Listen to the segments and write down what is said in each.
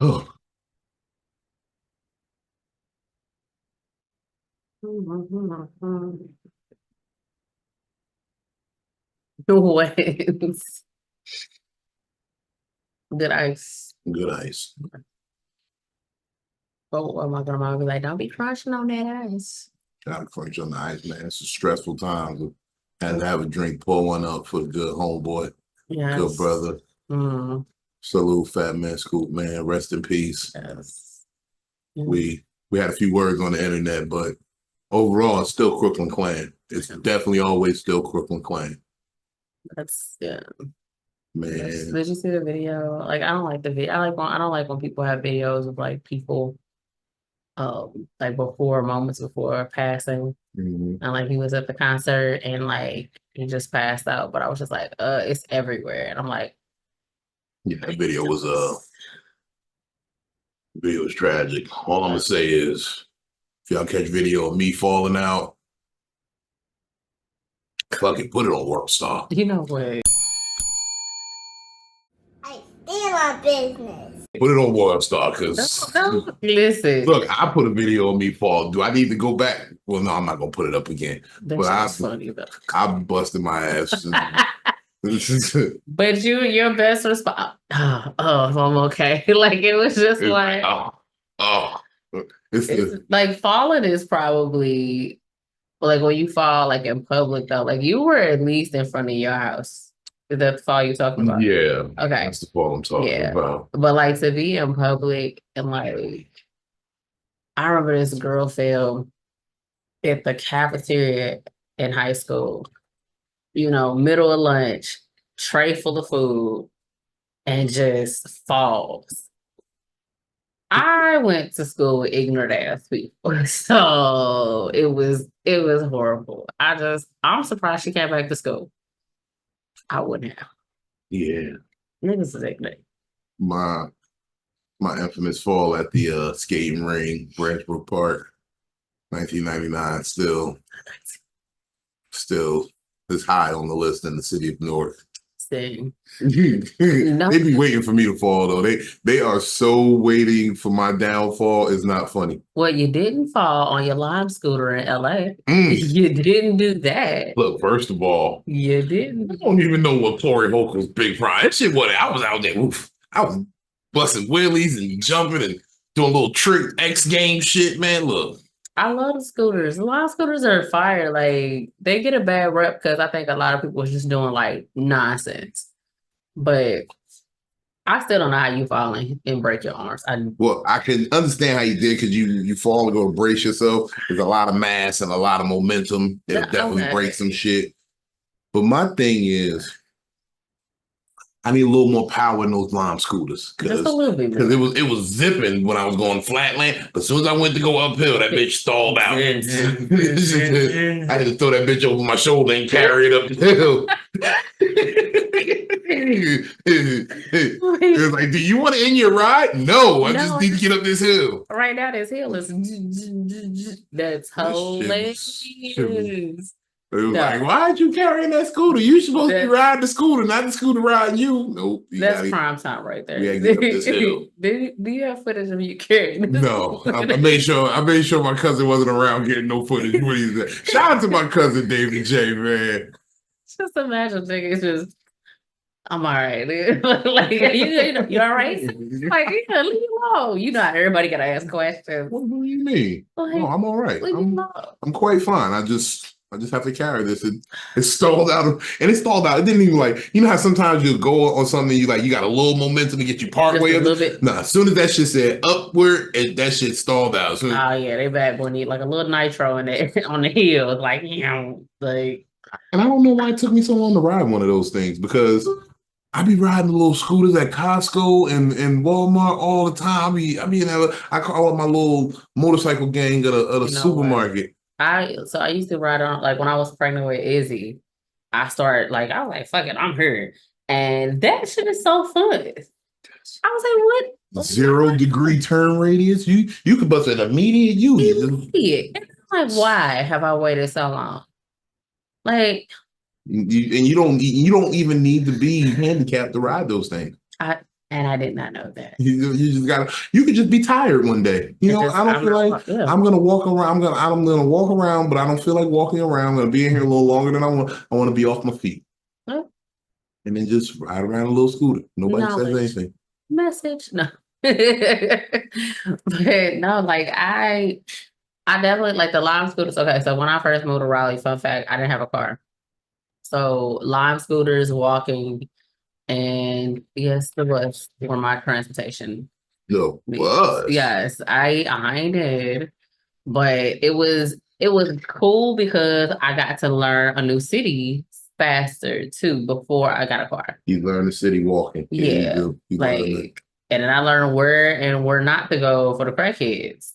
Oh, Wait. Good ice. good ice. Oh, well, my grandma would be like, don't be crushing on that ice. Gotta crunch on the ice, man. It's a stressful time. Had to have a drink, pour one up for the good homeboy, good Yes. brother. Mm, Salute, Fat Man Scoop, man. Rest in peace. yes. Mm, We had a few words on the internet, but overall, it's still Crooklyn Clan. It's definitely always still Crooklyn Clan. that's yeah. Man, Did you see the video? Like, I don't like the video. I don't like when people have videos of like people, like before moments before passing. mhm. And like he was at the concert and like he just passed out. But I was just like, it's everywhere. And I'm like, Yeah, the video was tragic. All I'm gonna say is, if y'all catch video of me falling out, fucking put it on Workstar. you know what? I stand my business. Put it on Workstar, because Listen. look, I put a video of me fall. Do I need to go back? Well, no, I'm not gonna put it up again. That But shit was funny though. I busted my ass. But your best response. Oh, I'm okay. Like it was just It's like, like oh, it's it's the like falling is probably like when you fall like in public though. Like you were at least in front of your house. Is that the fall you're talking about? yeah, Okay. that's the fall I'm talking Yeah. about. But like to be in public and like I remember this girl fell at the cafeteria in high school, middle of lunch, tray full of food, and just falls. I went to school with ignorant ass people. So it was horrible. I'm surprised she came back to school. I wouldn't have. Yeah, Niggas is ignorant. my my infamous fall at the skating ring, Branchbrook Park, 1999. Still is high on the list in the city of Newark. Same. They No, be waiting for me to fall though. They are so waiting for my downfall. It's not funny. well, you didn't fall on your Lime scooter in LA. Mm. You didn't do that. Look, first of all, You I didn't. don't even know what Corey Holcomb's big prime. That shit, what I was out there. Oof. I was busting wheelies and jumping and doing little trick X game shit, man. Look, I love the scooters. A lot of scooters are fire. Like they get a bad rep because I think a lot of people was just doing like nonsense. But I still don't know how you fall and break your arms. well, I can understand how you did because you fall and go to brace yourself. There's a lot of mass and a lot of momentum. It'll definitely break some shit. But my thing is, I need a little more power in those Lime scooters Just a little bit more. because it was zipping when I was going flatland. But as soon as I went to go uphill, that bitch stalled out. I had to throw that bitch over my shoulder and carry it up the hill. It was like, do you want to end your ride? No, I just need to get up this hill. Right now, this hill is that's hilarious. It was like, why'd you carrying that scooter? You supposed to be riding the scooter, not the scooter riding you. Nope. That's prime time right there. We gotta get up this hill. Do you have footage of you carrying? No, I made sure my cousin wasn't around getting no footage. What is that? Shout out to my cousin David J, man. Just imagine niggas just I'm all right. Like you all right? Like yeah, leave me alone. You know how everybody gotta ask questions. What do you mean? Like, no, I'm all right. Leave me alone. I'm quite fine. I just have to carry this. It stalled out, and it stalled out. It didn't even like, you know how sometimes you go on something, you got a little momentum to get you part way up. A little bit. Nah, as soon as that shit said upward, that shit stalled out. Oh yeah, they bad boy need like a little nitro in there on the hill, like like. And I don't know why it took me so long to ride one of those things because I be riding the little scooters at Costco and Walmart all the time. I call it my little motorcycle gang at a supermarket. I used to ride on, like when I was pregnant with Izzy, I was like, fuck it, I'm here. And that shit is so fun. I was like, what? 0 degree turn radius. You could bust an immediate Immediate. Like, why have I waited so long? Like, you don't even need to be handicapped to ride those things. And I did not know that. You just gotta. You could just be tired one day. You know, I don't feel like I'm gonna walk around. I'm gonna walk around, but I don't feel like walking around. I'm gonna be in here a little longer than I want. I want to be off my feet, and then just ride around a little scooter. Nobody says anything. Message, no. But no, like I definitely like the Lime scooters. Okay, so when I first moved to Raleigh, fun fact, I didn't have a car. So Lime scooters, walking, and yes, the bus were my transportation. The bus. Yes, I did. But it was cool because I got to learn a new city faster too before I got a car. You learn the city walking. Yeah, like, and then I learned where and where not to go for the crackheads.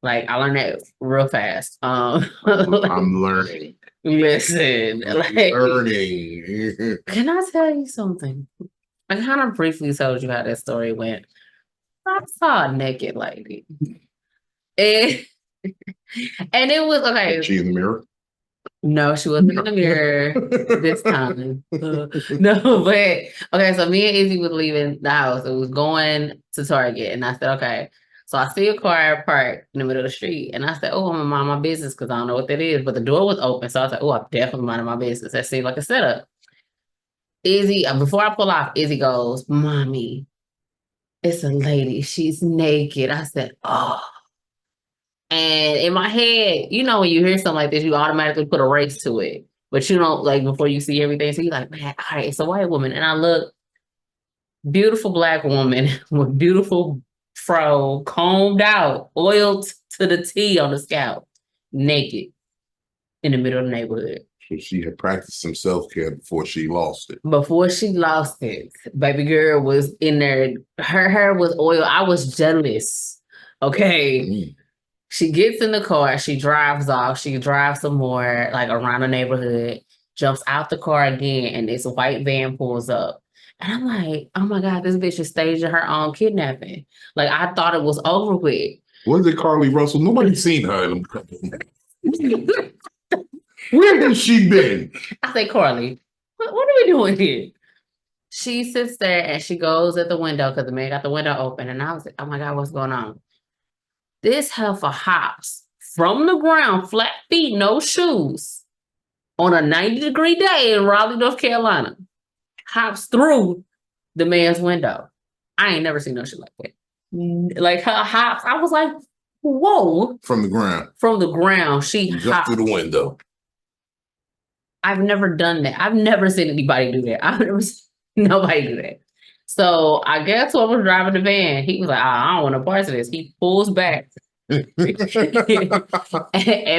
Like I learned that real fast. I'm learning. Listen, like learning. Can I tell you something? I kind of briefly told you how that story went. I saw a naked lady. And it was okay. Was she in the mirror? No, she wasn't in the mirror this time. No, but okay, so me and Izzy was leaving the house. It was going to Target, and I said, okay. So I see a car parked in the middle of the street, and I said, oh, I'm gonna mind my business because I don't know what that is. But the door was open, so I was like, oh, I'm definitely minding my business. That seemed like a setup. Izzy, before I pull off, Izzy goes, Mommy, it's a lady. She's naked. I said, oh. And in my head, you know, when you hear something like this, you automatically put a race to it. But you don't like before you see everything. So you're like, man, all right, it's a white woman. And I look, beautiful black woman with beautiful fro, combed out, oiled to the T on the scalp, naked in the middle of the neighborhood. So she had practiced some self-care before she lost it. Before she lost it, baby girl was in there. Her hair was oil. I was jealous. Okay. She gets in the car, she drives off, she drives some more, like around the neighborhood, jumps out the car again, and this white van pulls up. And I'm like, oh my God, this bitch is staging her own kidnapping. Like, I thought it was over with. Was it Carly Russell? Nobody's seen her. Where has she been? I say, Carly, what are we doing here? She sits there and she goes at the window because the man got the window open. And I was like, oh my God, what's going on? This heifer hops from the ground, flat feet, no shoes, on a 90-degree day in Raleigh, North Carolina. Hops through the man's window. I ain't never seen no shit like that. Like her hops, I was like, whoa. From the ground. From the ground, she jumped through the window. I've never done that. I've never seen anybody do that. I've never seen nobody do that. So I guess who was driving the van, he was like, I don't want to parts of this. He pulls back. And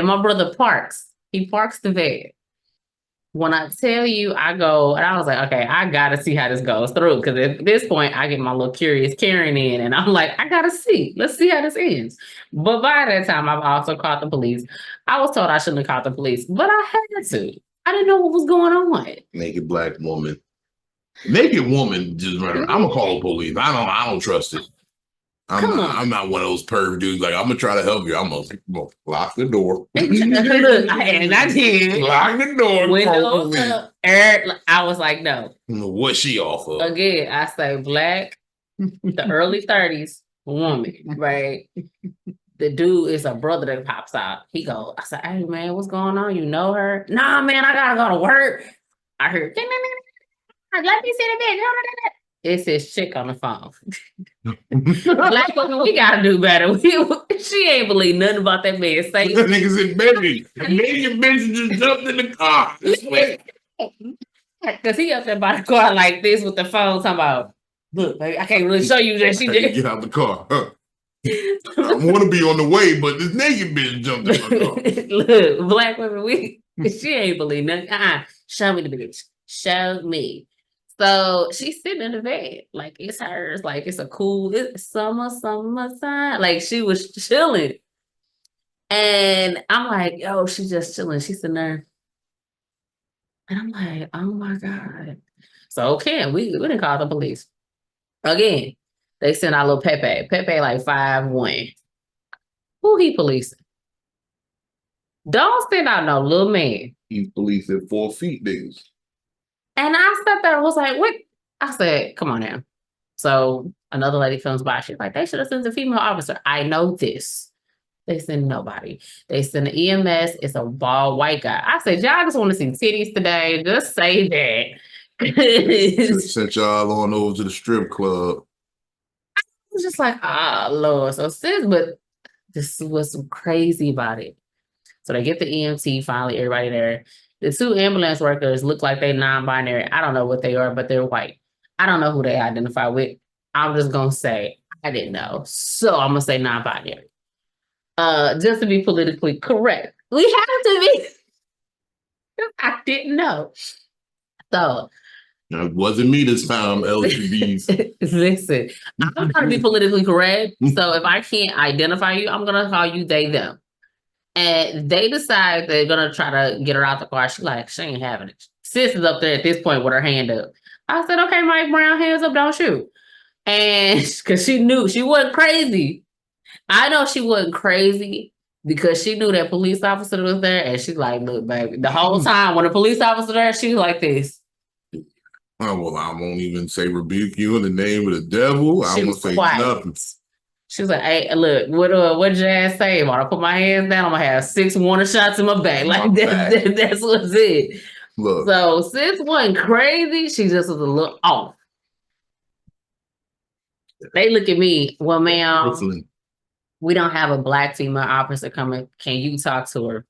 my brother parks. He parks the van. When I tell you, I go, and I was like, okay, I got to see how this goes through. Because at this point, I get my little curious Karen in, and I'm like, I got to see. Let's see how this ends. But by that time, I've also called the police. I was told I shouldn't have called the police, but I had to. I didn't know what was going on. Naked black woman. Naked woman just running. I'm gonna call the police. I don't trust it. I'm not one of those perv dudes. Like I'm gonna try to help you. I'm gonna lock the door. And I did. Lock the door. Windows up. I was like, no. What's she off of? Again, I say black, the early 30s woman, right? The dude is a brother that pops out. He goes, I said, hey man, what's going on? You know her? Nah, man, I gotta go to work. I heard, let me see the bitch. It's his chick on the phone. Black women, we gotta do better. She ain't believe nothing about that man. Say that nigga's in baby. The naked bitch just jumped in the car. Because he up there by the car like this with the phone talking about, look, baby, I can't really show you that she did. Get out the car. Huh? I want to be on the way, but this naked bitch jumped in my car. Look, black women, she ain't believe nothing. Show me the bitch. Show me. So she's sitting in the bed, like it's hers, like it's a cool summertime. Like she was chilling. And I'm like, yo, she's just chilling. She's sitting there. And I'm like, oh my God. So okay, we didn't call the police. Again, they sent our little Pepe. Pepe like 5'1". Who he policing? Don't send out no little man. He's policing 4 feet niggas. And I sat there and was like, what? I said, come on now. So another lady comes by. She's like, they should have sent a female officer. I know this. They send nobody. They send an EMS. It's a bald white guy. I said, y'all just want to see titties today. Just say that. Sent y'all on over to the strip club. I was just like, oh, Lord. So sis, but this was some crazy about it. So they get the EMT, finally, everybody there. The two ambulance workers look like they non-binary. I don't know what they are, but they're white. I don't know who they identify with. I'm just going to say, I didn't know. So I'm going to say non-binary. Just to be politically correct. We have to be. I didn't know. So. It wasn't me this time, LGBs. Listen, I'm trying to be politically correct. So if I can't identify you, I'm going to call you they, them. And they decide they're gonna try to get her out the car. She's like, she ain't having it. Sis is up there at this point with her hand up. I said, okay, Mike Brown, hands up, don't shoot. And because she knew she wasn't crazy. I know she wasn't crazy because she knew that police officer was there. And she's like, look, baby, the whole time when the police officer there, she was like this. Oh, well, I won't even say rebuke you in the name of the devil. I won't say nothing. She was like, hey, look, what Jazz say? When I put my hands down, I'm going to have 6 warning shots in my back. Like, that's what's it. Look. So, sis wasn't crazy. She just was a little off. They look at me, well, ma'am, we don't have a black female officer coming. Can you talk to her?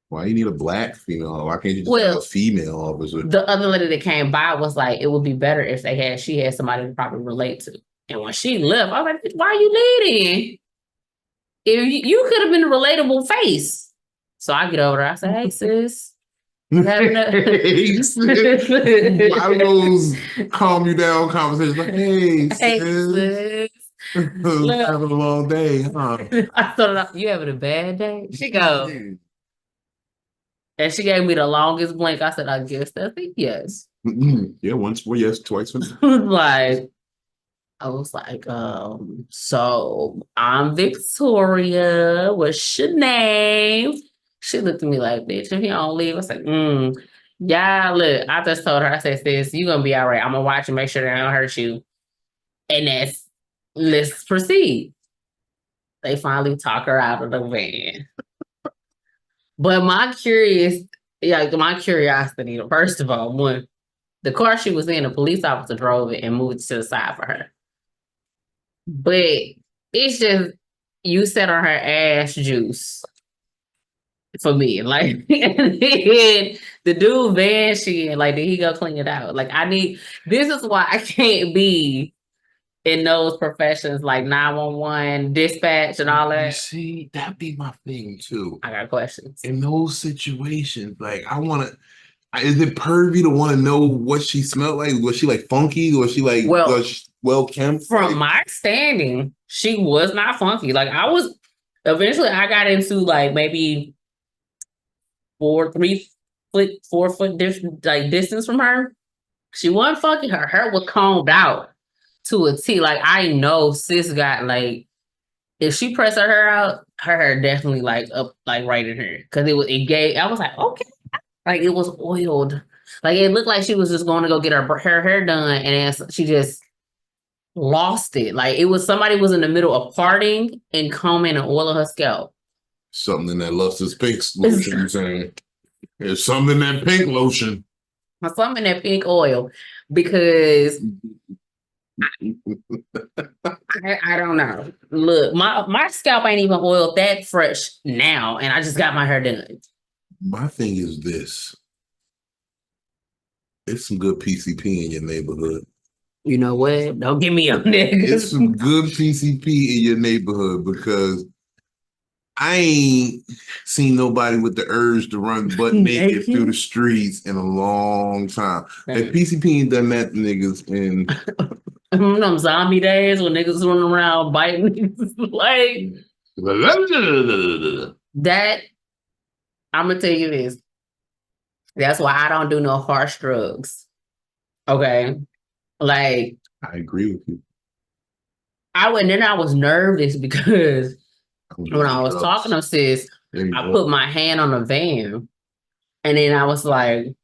Why you need a black female? Why can't you just have a female officer? The other lady that came by was like, it would be better if she had somebody to probably relate to. And when she left, I was like, why are you leading? If you could have been a relatable face. So I get over there. I say, hey, sis. Having those calm you down conversations. Like, hey, sis. Having a long day, huh? I thought, you having a bad day? She goes. And she gave me the longest blink. I said, I guess that's a yes. Yeah, once for yes, twice for no. Like, I was like, so I'm Victoria. What's your name? She looked at me like, bitch, if you don't leave, I said, yeah, look, I just told her, I said, sis, you're going to be all right. I'm going to watch and make sure they don't hurt you. And let's proceed. They finally talk her out of the van. But my curiosity, first of all, when the car she was in, a police officer drove it and moved it to the side for her. But it's just, you sat on her ass juice for me. Like, and then the dude van she, like, did he go clean it out? Like, this is why I can't be in those professions like 911, dispatch, and all that. See, that'd be my thing too. I got questions. In those situations, like, is it pervy to want to know what she smelled like? Was she like funky? Was she like well kempt? From my standing, she was not funky. Like, eventually I got into like maybe 4 foot distance from her. She wasn't funky. Her hair was combed out to a T. Like, I know sis got like, if she pressed her hair out, her hair definitely like up, like right in her. Cause I was like, okay. Like, it was oiled. Like, it looked like she was just going to go get her hair done. And then she just lost it. Like, it was somebody was in the middle of parting and combing and oiling her scalp. Something in that lustrous pink lotion, you're saying. There's something in that pink lotion. Something in that pink oil. Because I don't know. Look, my scalp ain't even oiled that fresh now. And I just got my hair done. My thing is this. It's some good PCP in your neighborhood. You know what? Don't get me on that. It's some good PCP in your neighborhood because I ain't seen nobody with the urge to run butt naked through the streets in a long time. Like, PCP ain't done that to niggas in them zombie days when niggas running around biting niggas. Like that. I'm gonna tell you this. That's why I don't do no harsh drugs. Okay. Like, I agree with you. I was nervous because when I was talking to sis, I put my hand on the van and then I was like,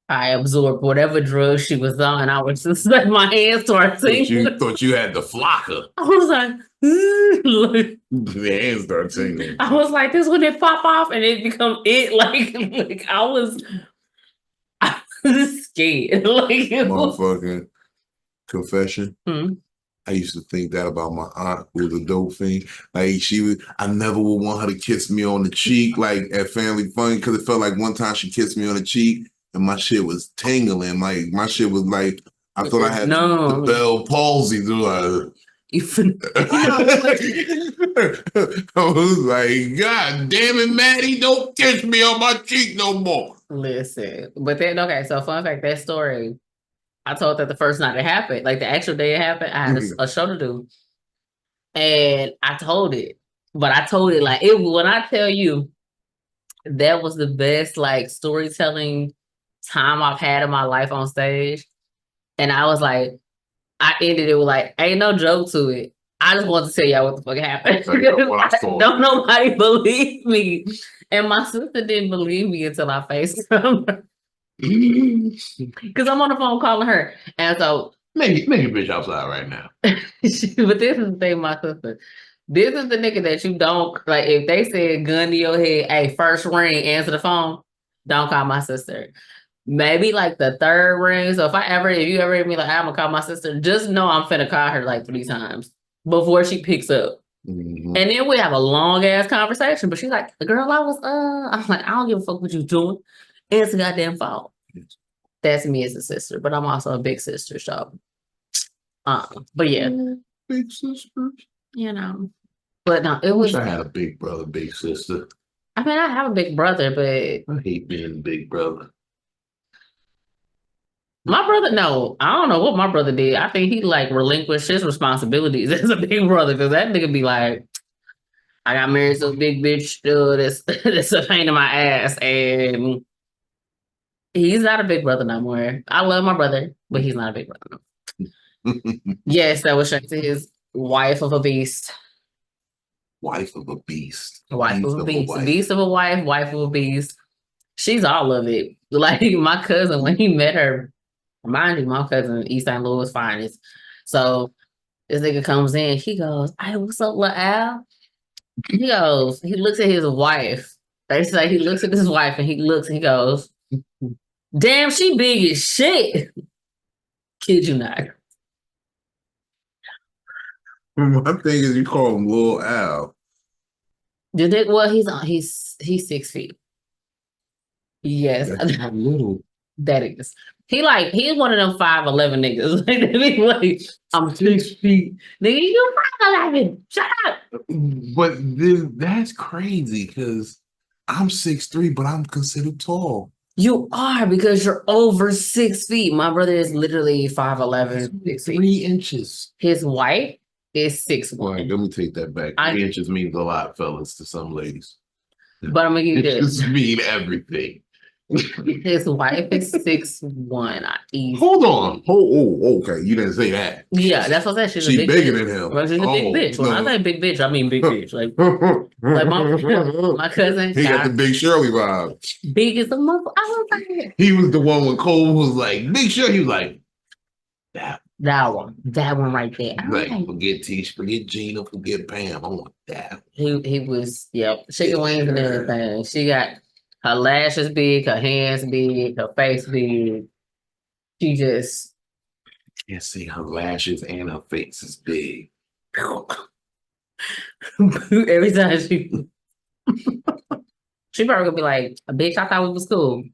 I absorbed whatever drug she was on. I was just like, my hands started tingling. Thought you had the flocker. I was like, like, The hands start tingling. I was like, this when it pop off and it become it. Like I was scared. Like it was, Motherfucking confession. Hmm. I used to think that about my aunt who was a dope fiend. Like I never would want her to kiss me on the cheek, like at family fun, because it felt like one time she kissed me on the cheek and my shit was tingling. Like my shit was like, I thought I had the Bell palsy. Like, I was like, God damn it, Maddie, don't kiss me on my cheek no more. Listen, but then okay, so fun fact, that story, I told that the first night it happened, like the actual day it happened, I had a show to do. And I told it, but I told it like it when I tell you that was the best like storytelling time I've had in my life on stage. And I was like, I ended it with like, ain't no joke to it. I just want to tell y'all what the fuck happened. Don't nobody believe me. And my sister didn't believe me until I faced her. Because I'm on the phone calling her. And so make a bitch outside right now. But this is the thing, my sister. This is the nigga that you don't like. If they said gun to your head, hey, first ring, answer the phone. Don't call my sister. Maybe like the third ring. So if you ever hear me like, I'm gonna call my sister, just know I'm finna call her like 3 times before she picks up. Mm-hmm. And then we have a long ass conversation. But she's like, girl, I'm like, I don't give a fuck what you doing. It's a goddamn fault. That's me as a sister, but I'm also a big sister, so but yeah. Big sisters. You know. But no, I wish I had a big brother, big sister. I mean, I have a big brother, but I hate being a big brother. My brother, no, I don't know what my brother did. I think he like relinquished his responsibilities as a big brother because that nigga be like, I got married to a big bitch that's a pain in my ass, and he's not a big brother no more. I love my brother, but he's not a big brother no more. Yes, that was straight to his wife of a beast. Wife of a beast. Wife of a beast. Beast of a wife, wife of a beast. She's all of it. Like my cousin, when he met her, mind you, my cousin East St. Louis finest. So this nigga comes in, he goes, hey, what's up, Lil Al? He goes, he looks at his wife. They say he looks at his wife and he looks and he goes, damn, she big as shit. Kid you not. My thing is you call him Lil Al. Well, he's 6 feet. Yes. That's not little. That is. He's one of them 5'11" niggas. Like, I'm 6 feet. Nigga, you 5'11". Shut up. But then that's crazy because I'm 6'3", but I'm considered tall. You are because you're over 6 feet. My brother is literally 5'11", 3 inches. His wife is 6'1". Right, let me take that back. 3 inches means a lot, fellas, to some ladies. But I'm gonna give you this. It just mean everything. His wife is 6'1". Hold on. Oh, okay. You didn't say that. Yeah, that's what I said. She's bigger than him. Well, she's a big bitch. When I say big bitch, I mean big bitch. Like my cousin. He got the Big Shirley vibe. Big as a mother. I was like, he was the one when Cole was like, Big Shirley. He was like, that one right there. Like, forget Tish, forget Gina, forget Pam. I want that. He was, yep, chicken wings and everything. She got her lashes big, her hands big, her face big. She just can't see her lashes and her face is big. Every time she probably gonna be like, bitch, I thought we was cool.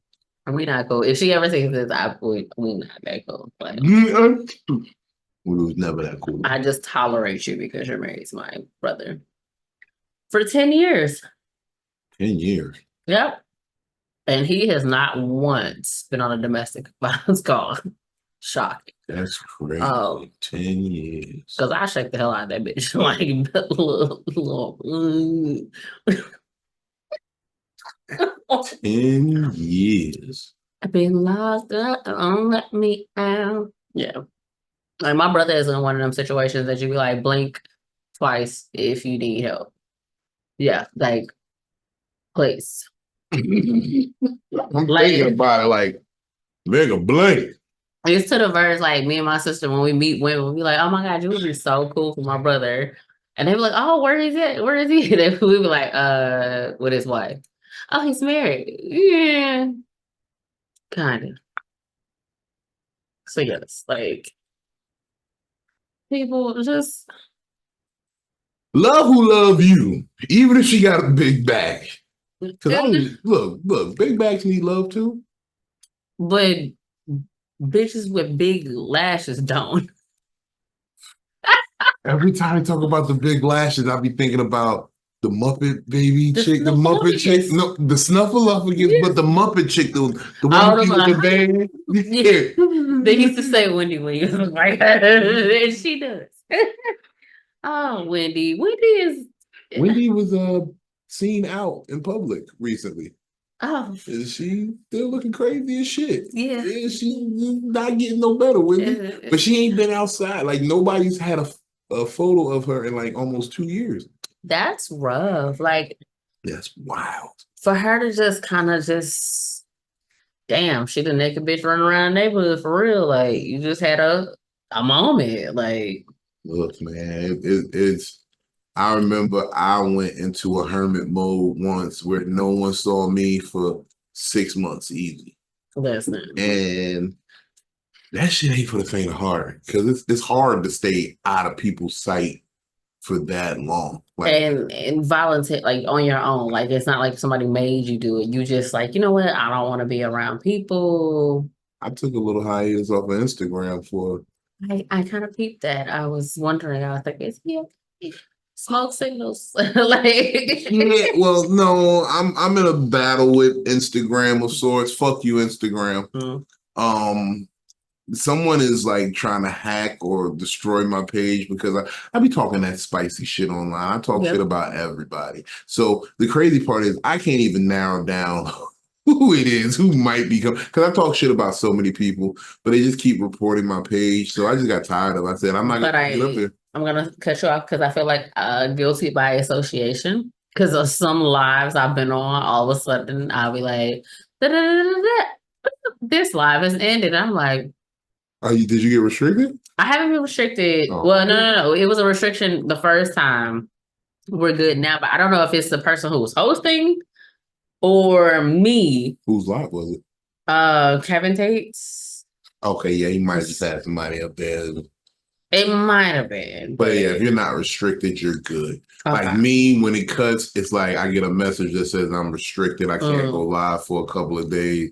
We not cool. If she ever says this, we not that cool. Like, we was never that cool. I just tolerate you because you're married to my brother. For 10 years. 10 years. Yep. And he has not once been on a domestic violence call. Shocking. That's crazy. 10 years. Because I shake the hell out of that bitch. Like, little 10 years. I've been locked up. Don't let me out. Yeah. Like, my brother is in one of them situations that you be like, blink twice if you need help. Yeah. Like, please. I'm thinking about it like, Nigga, blink. It's to the verse like me and my sister when we meet women, we'll be like, "Oh my god, you would be so cool for my brother," and they be like, "Oh, where is it? Where is he?" And we be like, with his wife." "Oh, he's married." Yeah, kind of. So yes, like people just Love who love you, even if she got a big back. Because look, big backs need love too. but bitches with big lashes don't. Every time I talk about the big lashes, I be thinking about the Muppet baby chick, the Muppet chick, no, the Snuffleupagus, but the Muppet chick, the one who was the band. Yeah. They used to say Wendy Williams was like, and she does. Oh, Wendy. Wendy was seen out in public recently. Oh, Is she still looking crazy as shit? yeah. Yeah, she's not getting no better, Wendy. But she ain't been outside. Like nobody's had a photo of her in like almost 2 years. That's rough. Like That's wild. for her to just kind of just, damn, she the naked bitch running around the neighborhood for real. Like you just had a moment. Like, Look, man, it's. I remember I went into a hermit mode once where no one saw me for 6 months easy, listen. and that shit ain't for the faint of heart because it's hard to stay out of people's sight for that long. Like, And volunteer like on your own. Like it's not like somebody made you do it. You just like, you know what? I don't want to be around people. I took a little hiatus off of Instagram for. I kind of peeped that. I was wondering, I was like, is he okay? Smoke signals. Like Yeah, well, no, I'm in a battle with Instagram of sorts. Fuck you, Instagram. Um, someone is like trying to hack or destroy my page because I be talking that spicy shit online. I talk shit about everybody. So the crazy part is I can't even narrow down who it is, who might become, because I talk shit about so many people, but they just keep reporting my page. So I just got tired of it. I said, I'm not gonna get up there. I'm gonna cut you off because I feel like guilty by association. Because of some lives I've been on, all of a sudden I'll be like, "Da-da-da-da-da. This live has ended." I'm like, Did you get restricted? I haven't been restricted. Oh. Well, no. It was a restriction the first time. We're good now, but I don't know if it's the person who was hosting or me. Whose live was it? Kevin Tate's. Okay, yeah, he might have just had somebody up there. It might have been. But yeah, if you're not restricted, you're good. Okay. Like me, when it cuts, it's like I get a message that says I'm restricted. I can't go live for a couple of days.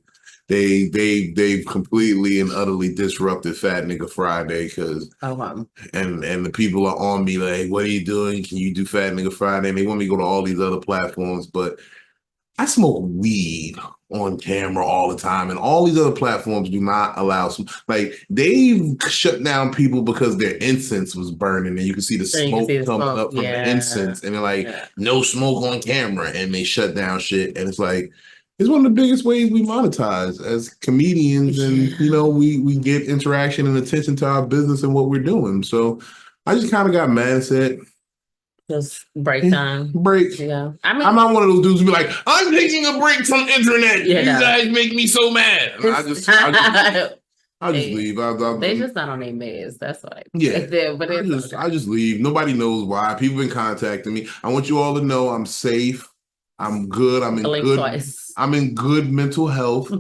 They've completely and utterly disrupted Fat Nigga Friday because and the people are on me like, what are you doing? Can you do Fat Nigga Friday? And they want me to go to all these other platforms, but I smoke weed on camera all the time, and all these other platforms do not allow some. Like they've shut down people because their incense was burning, and you can see the smoke coming up from the incense, and they're like, no smoke on camera, and they shut down shit. And it's like, it's one of the biggest ways we monetize as comedians, and you know, we get interaction and attention to our business and what we're doing. So I just kind of got mad and said, just break time. Break. Yeah. I'm not one of those dudes who be like, I'm taking a break from internet. You guys make me so mad. I just leave. They just not on their meds. That's why. Yeah. But I just leave. Nobody knows why. People been contacting me. I want you all to know I'm safe. I'm good. I'm in good mental health.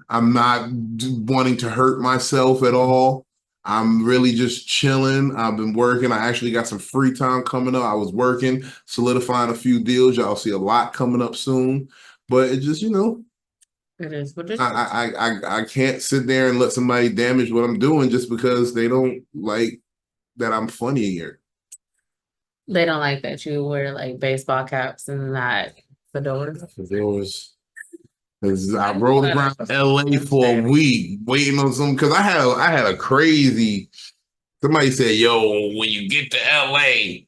I'm not wanting to hurt myself at all. I'm really just chilling. I've been working. I actually got some free time coming up. I was working, solidifying a few deals. Y'all see a lot coming up soon. But it just, you know, it is. I can't sit there and let somebody damage what I'm doing just because they don't like that I'm funny here. They don't like that you wear like baseball caps and not fedoras. I rolled around LA for a week waiting on something because I had a crazy. Somebody said, "Yo, when you get to LA,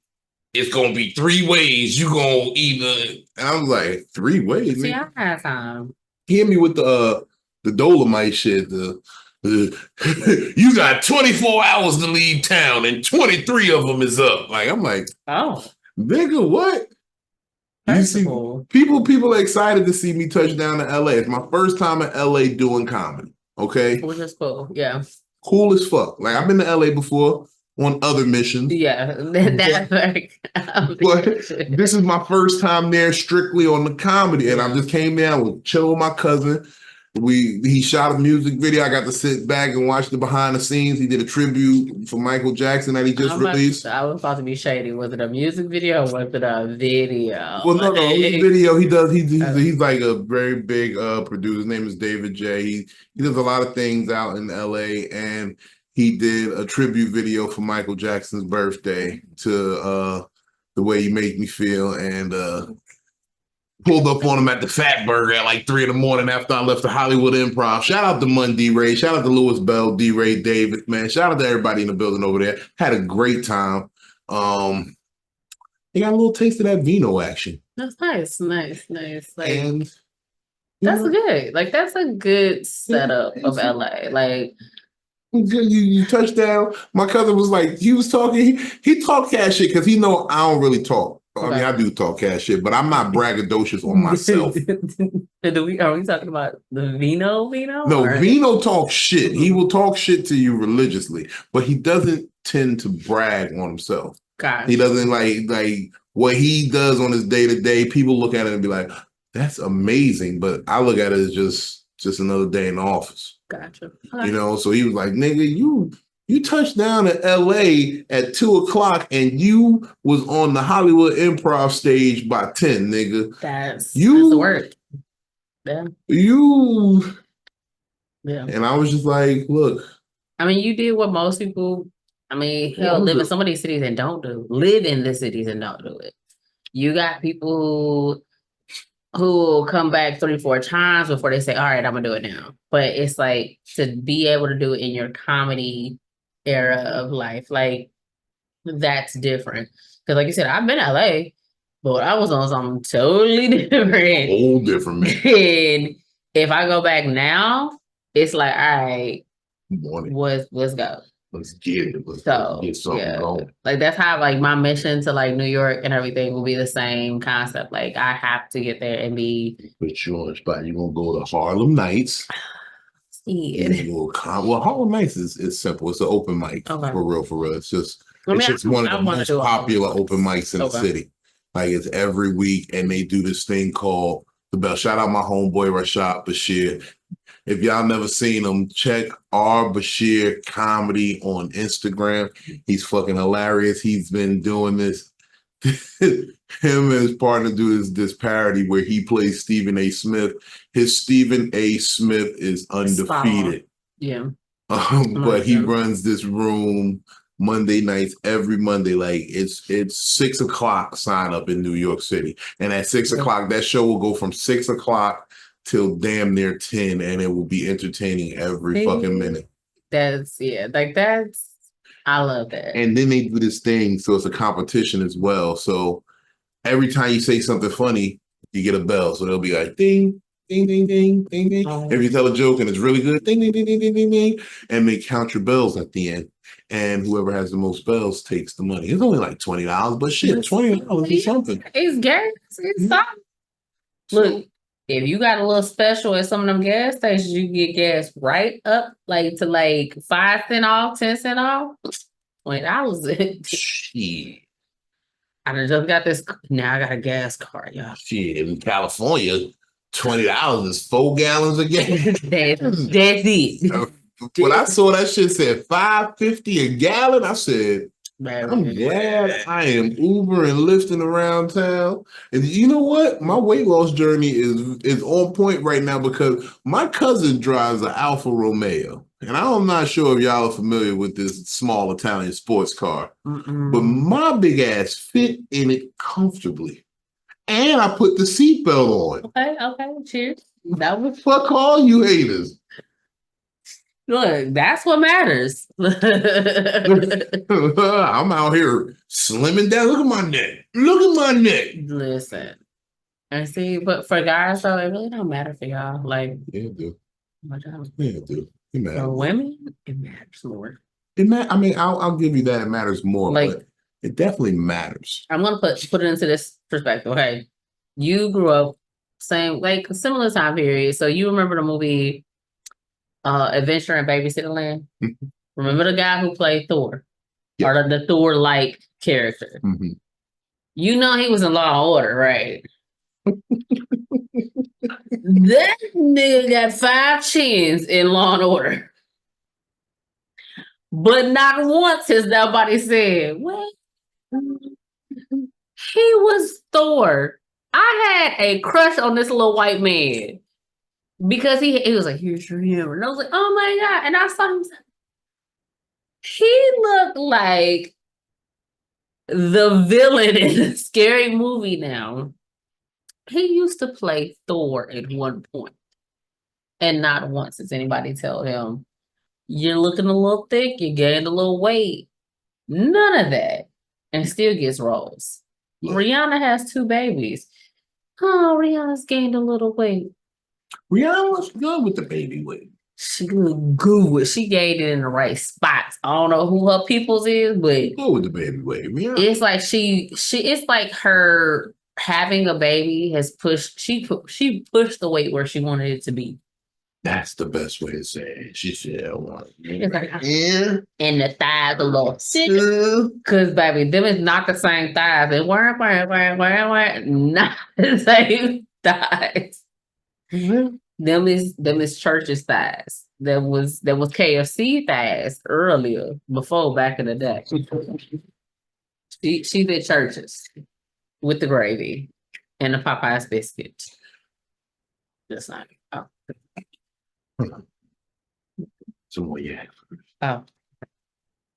it's gonna be 3 ways. You gonna either," and I was like, 3 ways. See, I had time. He hit me with the Dolomite shit. You got 24 hours to leave town, and 23 of them is up. Like I'm like, oh, nigga, what? You see, people are excited to see me touch down to LA. It's my first time in LA doing comedy. Okay, which is cool. Yeah, cool as fuck. Like I've been to LA before on other missions. yeah. That's like, But this is my first time there strictly on the comedy, and I just came there. I was chilling with my cousin. He shot a music video. I got to sit back and watch the behind the scenes. He did a tribute for Michael Jackson that he just released. I was about to be shady. Was it a music video or was it a video? Well, no, it was a video. He's like a very big producer. His name is David J. He does a lot of things out in LA, and he did a tribute video for Michael Jackson's birthday to The Way You Make Me Feel, and pulled up on him at the Fat Burger at like 3 a.m. after I left the Hollywood Improv. Shout out to Mun D. Ray. Shout out to Louis Bell, D. Ray David, man. Shout out to everybody in the building over there. Had a great time. They got a little taste of that Vino action. That's nice. Like, And that's good. Like, that's a good setup of LA. Like, you touchdown. My cousin was like, he was talking, he talked cash shit because he know I don't really talk. I mean, I do talk cash shit, but I'm not braggadocious on myself. Are we talking about the Vino? No, or? Vino talks shit. He will talk shit to you religiously, but he doesn't tend to brag on himself. Gotcha. He doesn't like what he does on his day-to-day. People look at it and be like, that's amazing. But I look at it as just another day in the office. Gotcha. You know, so he was like, nigga, you touched down at LA at 2:00 and you was on the Hollywood Improv stage by 10, nigga. That's the word. Yeah. Yeah. And I was just like, look. I mean, you did what most people, I mean, hell, live in some of these cities and don't do. Live in the cities and don't do it. You got people who will come back 3-4 times before they say, all right, I'm gonna do it now. But it's like to be able to do it in your comedy era of life, like that's different. Because like you said, I've been to LA, but I was on something totally different. Whole different, man. And if I go back now, it's like, all right, let's go. Let's get it. Let's get something going. Like that's how like my mission to like New York and everything will be the same concept. Like I have to get there and be. Put you on the spot. You're gonna go to Harlem Nights. Yeah. Well, Harlem Nights is simple. It's an open mic for real. It's just one of the most popular open mics in the city. Like it's every week, and they do this thing called the Bell. Shout out my homeboy Rashad Bashir. If y'all never seen him, check R Bashir Comedy on Instagram. He's fucking hilarious. He's been doing this. Him and his partner do this parody where he plays Stephen A. Smith. His Stephen A. Smith is undefeated. Yeah. But he runs this room Monday nights, every Monday. Like it's 6:00 sign up in New York City. And at 6:00, that show will go from 6:00 till damn near 10, and it will be entertaining every fucking minute. I love that. And then they do this thing, so it's a competition as well. So every time you say something funny, you get a bell. So they'll be like ding, ding, ding, ding, ding, ding. If you tell a joke and it's really good, ding, ding, ding, ding, ding, ding, ding, and they count your bells at the end. And whoever has the most bells takes the money. It's only like $20, but shit, $20 is something. It's gas. It's something. Look. If you got a little special at some of them gas stations, you get gas right up like to like 5 cents off, 10 cents off. $20. Shit. I just got this. Now I got a gas card, y'all. Shit, in California, $20 is 4 gallons of gas. That's it. When I saw that shit said $5.50 a gallon, I said, I'm glad I am Uber and lifting around town. And you know what? My weight loss journey is on point right now because my cousin drives an Alfa Romeo. And I'm not sure if y'all are familiar with this small Italian sports car. But my big ass fit in it comfortably. And I put the seatbelt on. Okay, cheers. That was fuck all you haters. Look, that's what matters. I'm out here slimming down. Look at my neck. Listen. And see, but for guys, though, it really don't matter for y'all. Like, yeah, it do. It matters. For women, it matters more. I mean, I'll give you that. It matters more, like, but it definitely matters. I'm gonna put it into this perspective. Okay, you grew up similar time period, so you remember the movie Adventure in Babysitting Land. Mhm. Remember the guy who played Thor? Yeah. Or the Thor-like character. Mhm. You know he was in Law and Order, right? That nigga got 5 chins in Law and Order. But not once has nobody said, well, he was Thor. I had a crush on this little white man because he was like, here's your hammer. And I was like, oh my God. And I saw him. He looked like the villain in a scary movie now. He used to play Thor at one point. And not once does anybody tell him, you're looking a little thick, you gained a little weight. None of that. And still gets roles. Yeah. Rihanna has 2 babies. Oh, Rihanna's gained a little weight. Rihanna was good with the baby weight. She looked good. She gained it in the right spots. I don't know who her people's is, but Good with the baby weight. Rihanna. it's like she it's like her having a baby has pushed she pushed the weight where she wanted it to be. That's the best way to say it. She said, I want It's like, yeah. and the thighs a little thick. Cause baby, them is not the same thighs. They weren't not the same thighs. Mm-hmm. Them is church's thighs. There was KFC thighs earlier before back in the day. She did churches with the gravy and the Popeyes biscuit. Just not. Oh. Some more yak. Oh.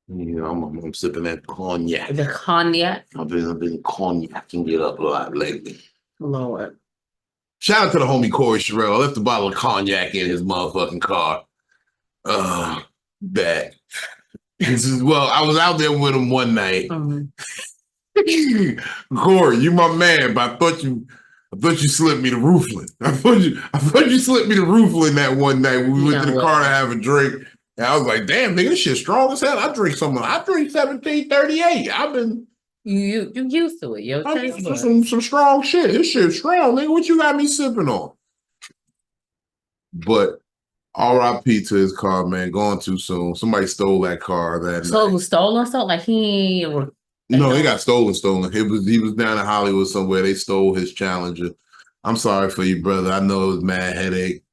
You know, I'm sipping that cognac. The cognac. I've been cognacing it up a lot lately. Lord. Shout out to the homie Corey Sherrill. I left a bottle of cognac in his motherfucking car. That. Well, I was out there with him one night. Corey, you my man, but I thought you slipped me the roofling. I thought you slipped me the roofling that one night when we went to the car to have a drink. And I was like, damn, nigga, this shit strong as hell. I drink 1738. I've been You used to it, yo. Some strong shit. This shit's strong, nigga. What you got me sipping on? But R.I.P. to his car, man. Gone too soon. Somebody stole that car that So it night. was stolen? So like he No, it got stolen. He was down in Hollywood somewhere. They stole his Challenger. I'm sorry for you, brother. I know it was mad headache.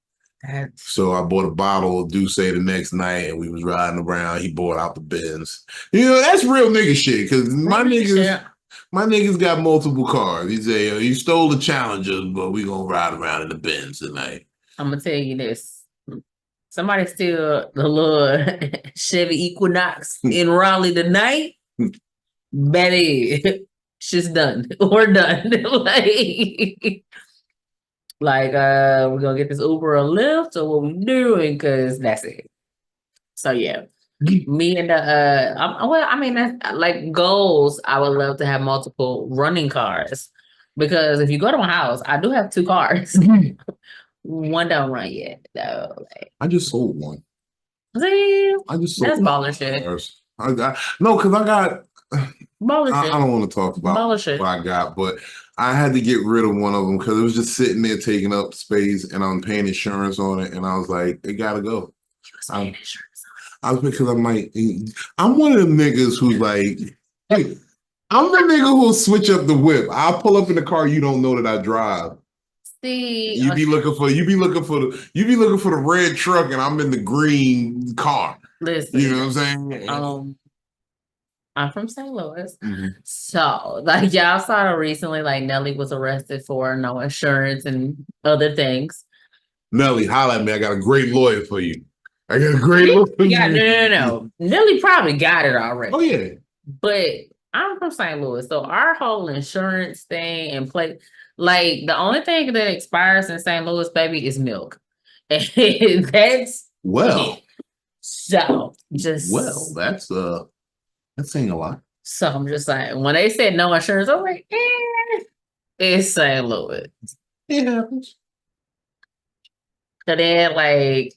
So I bought a bottle of Douce the next night, and we was riding around. He bought out the Benz. You know, that's real nigga shit. Cause my niggas got multiple cars. He say, you stole the Challenger, but we gonna ride around in the Benz tonight. I'm gonna tell you this. Somebody steal the little Chevy Equinox in Raleigh tonight. Betty, she's done. We're done. like we're gonna get this Uber or Lyft or what we doing, because that's it. So yeah. Me and that's like goals. I would love to have multiple running cars, because if you go to my house, I do have 2 cars. One don't run yet, though. I just sold one. See, that's baller shit. Because I got baller shit. I don't want to talk about what I got, but I had to get rid of one of them because it was just sitting there taking up space, and I'm paying insurance on it, and I was like, it gotta go. Because I'm one of them niggas who's like, hey, I'm the nigga who'll switch up the whip. I'll pull up in the car you don't know that I drive. See, you be looking for the red truck, and I'm in the green car. Listen, you know what I'm saying? I'm from St. Louis, so like y'all saw recently, like Nelly was arrested for no insurance and other things. Nelly, holla at me. I got a great lawyer for you. I got a great lawyer for you. No. Nelly probably got it already. Oh yeah, but I'm from St. Louis, so our whole insurance thing and like the only thing that expires in St. Louis, baby, is milk. And that's so that's saying a lot. So I'm just saying, when they said no insurance, I'm like, it's St. Louis. It happens. So then like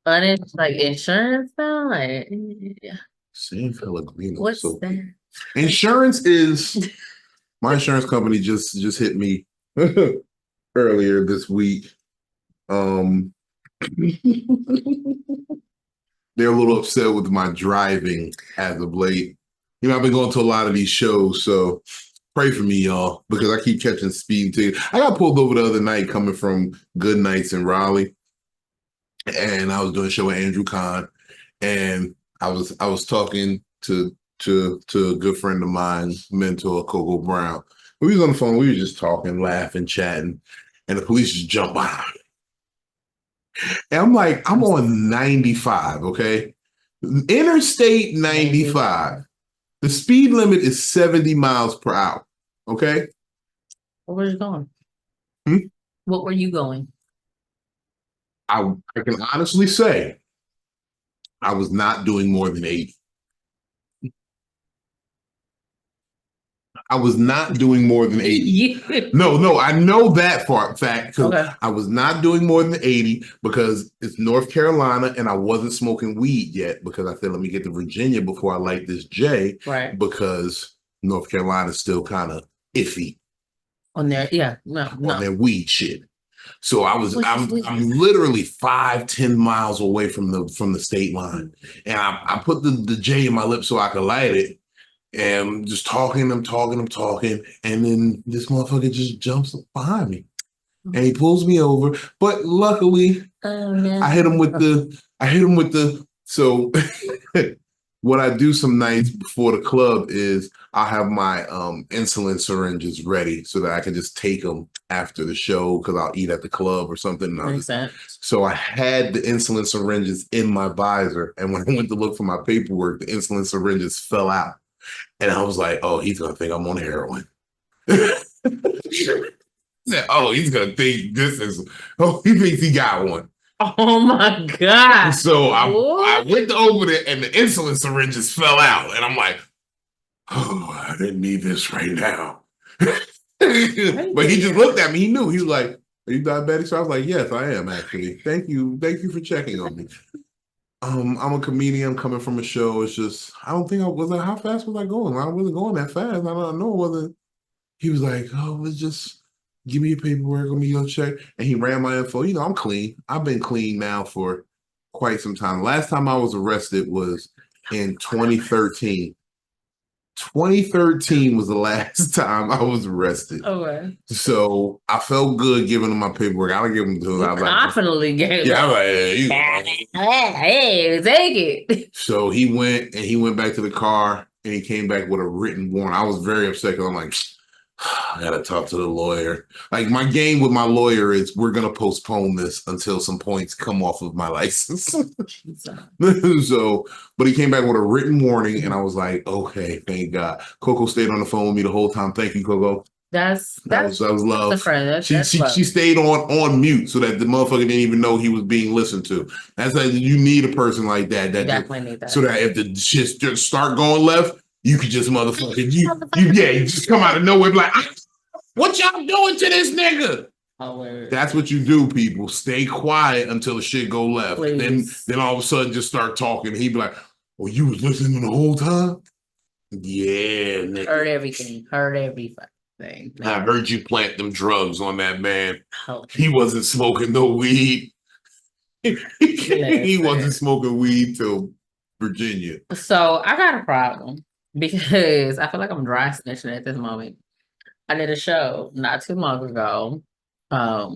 insurance though, like San Pellegrino. What's that? Insurance is my insurance company just hit me earlier this week. They're a little upset with my driving as of late. You know, I've been going to a lot of these shows, so pray for me, y'all, because I keep catching speeding tickets. I got pulled over the other night coming from Good Nights in Raleigh, and I was doing a show with Andrew Kahn, and I was talking to a good friend of mine, mentor Coco Brown. We was on the phone, we were just talking, laughing, chatting, and the police just jump by. And I'm like, I'm on 95, okay? Interstate 95. The speed limit is 70 miles per hour, okay? Where were you going? Hmm? What were you going? I can honestly say I was not doing more than 80. I was not doing more than 80. No, I know that for a fact because Okay. I was not doing more than 80 because it's North Carolina and I wasn't smoking weed yet because I said, let me get to Virginia before I light this J. Right. Because North Carolina is still kind of iffy On there, yeah. No. on their weed shit. So I'm weed? literally 5-10 miles away from the state line. And I put the J in my lips so I could light it. And I'm just talking, I'm talking. And then this motherfucker just jumps behind me. And he pulls me over. But luckily, I hit him with the so what I do some nights before the club is I have my insulin syringes ready so that I can just take them after the show because I'll eat at the club or something. Makes sense. So I had the insulin syringes in my visor. And when I went to look for my paperwork, the insulin syringes fell out. And I was like, oh, he's going to think I'm on heroin. Oh, he's going to think he thinks he got one. Oh my God. So I went over there and the insulin syringes fell out. And I'm like, oh, I didn't need this right now. But he just looked at me. He knew. He was like, are you diabetic? So I was like, yes, I am actually. Thank you. Thank you for checking on me. I'm a comedian coming from a show. It's just, I don't think how fast was I going? I wasn't going that fast. I don't know whether he was like, oh, let's just give me your paperwork, let me go check. And he ran my info. You know, I'm clean. I've been clean now for quite some time. Last time I was arrested was in 2013. 2013 was the last time I was arrested. Okay. So I felt good giving him my paperwork. I would give him to him. I was confidently gave yeah, I was like, hey, take it. So he went back to the car and he came back with a written warrant. I was very upset because I'm like, I gotta talk to the lawyer. Like my game with my lawyer is we're gonna postpone this until some points come off of my license. So, but he came back with a written warning, and I was like, okay, thank God. Coco stayed on the phone with me the whole time. Thank you, Coco. That was love. That's a friend. She stayed on mute so that the motherfucker didn't even know he was being listened to. That's like you need a person like that. Definitely need that. So that if the shit just start going left, you could just motherfucking you just come out of nowhere and be like, what y'all doing to this nigga? That's what you do, people. Stay quiet until the shit go left. Then all of a sudden just start talking. He'd be like, oh, you was listening the whole time? Yeah, nigga. Heard everything. I heard you plant them drugs on that man. He wasn't smoking no weed. He wasn't smoking weed till Virginia. So I got a problem because I feel like I'm dry snitching at this moment. I did a show not too long ago at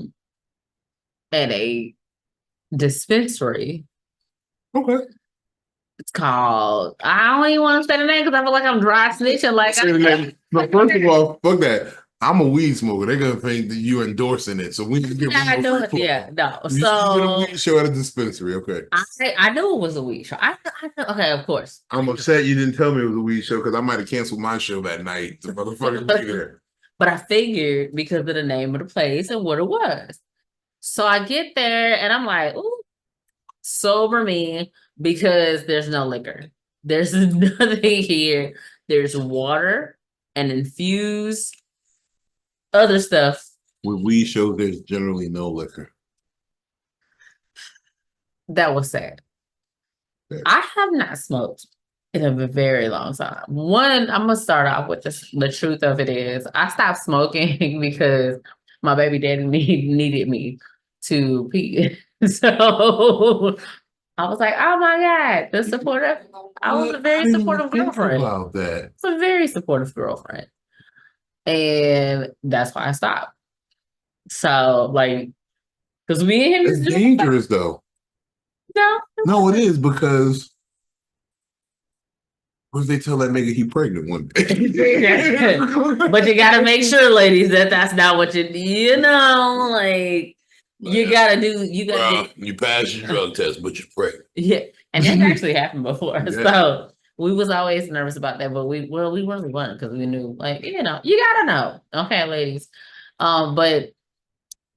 a dispensary. Okay. It's called, I don't even want to say the name because I feel like I'm dry snitching. Like, no, first of all, fuck that. I'm a weed smoker. They're gonna think that you're endorsing it. So we need to get I know it. Yeah, no. You did a weed show at a dispensary. Okay. I knew it was a weed show. I know. Okay, of course. I'm upset you didn't tell me it was a weed show because I might have canceled my show that night. The motherfucker be there. But I figured because of the name of the place and what it was. So I get there and I'm like, ooh, sober me, because there's no liquor. There's nothing here. There's water and infused other stuff. With weed shows, there's generally no liquor. That was sad. I have not smoked in a very long time. One, I'm gonna start off with the truth of it is I stopped smoking because my baby daddy needed me to pee. So I was like, oh my God, the supportive. I was a very supportive girlfriend. About that. It's a very supportive girlfriend. And that's why I stopped. So, like, because me and him It's dangerous, though. No, it is, because what if they tell that nigga he pregnant one day? But you gotta make sure, ladies, that that's not what you know, like, you gotta you pass your drug test, but you're pregnant. yeah, and that actually happened before. Yeah. So we was always nervous about that, but we really weren't, because we knew, like, you gotta know, okay, ladies. But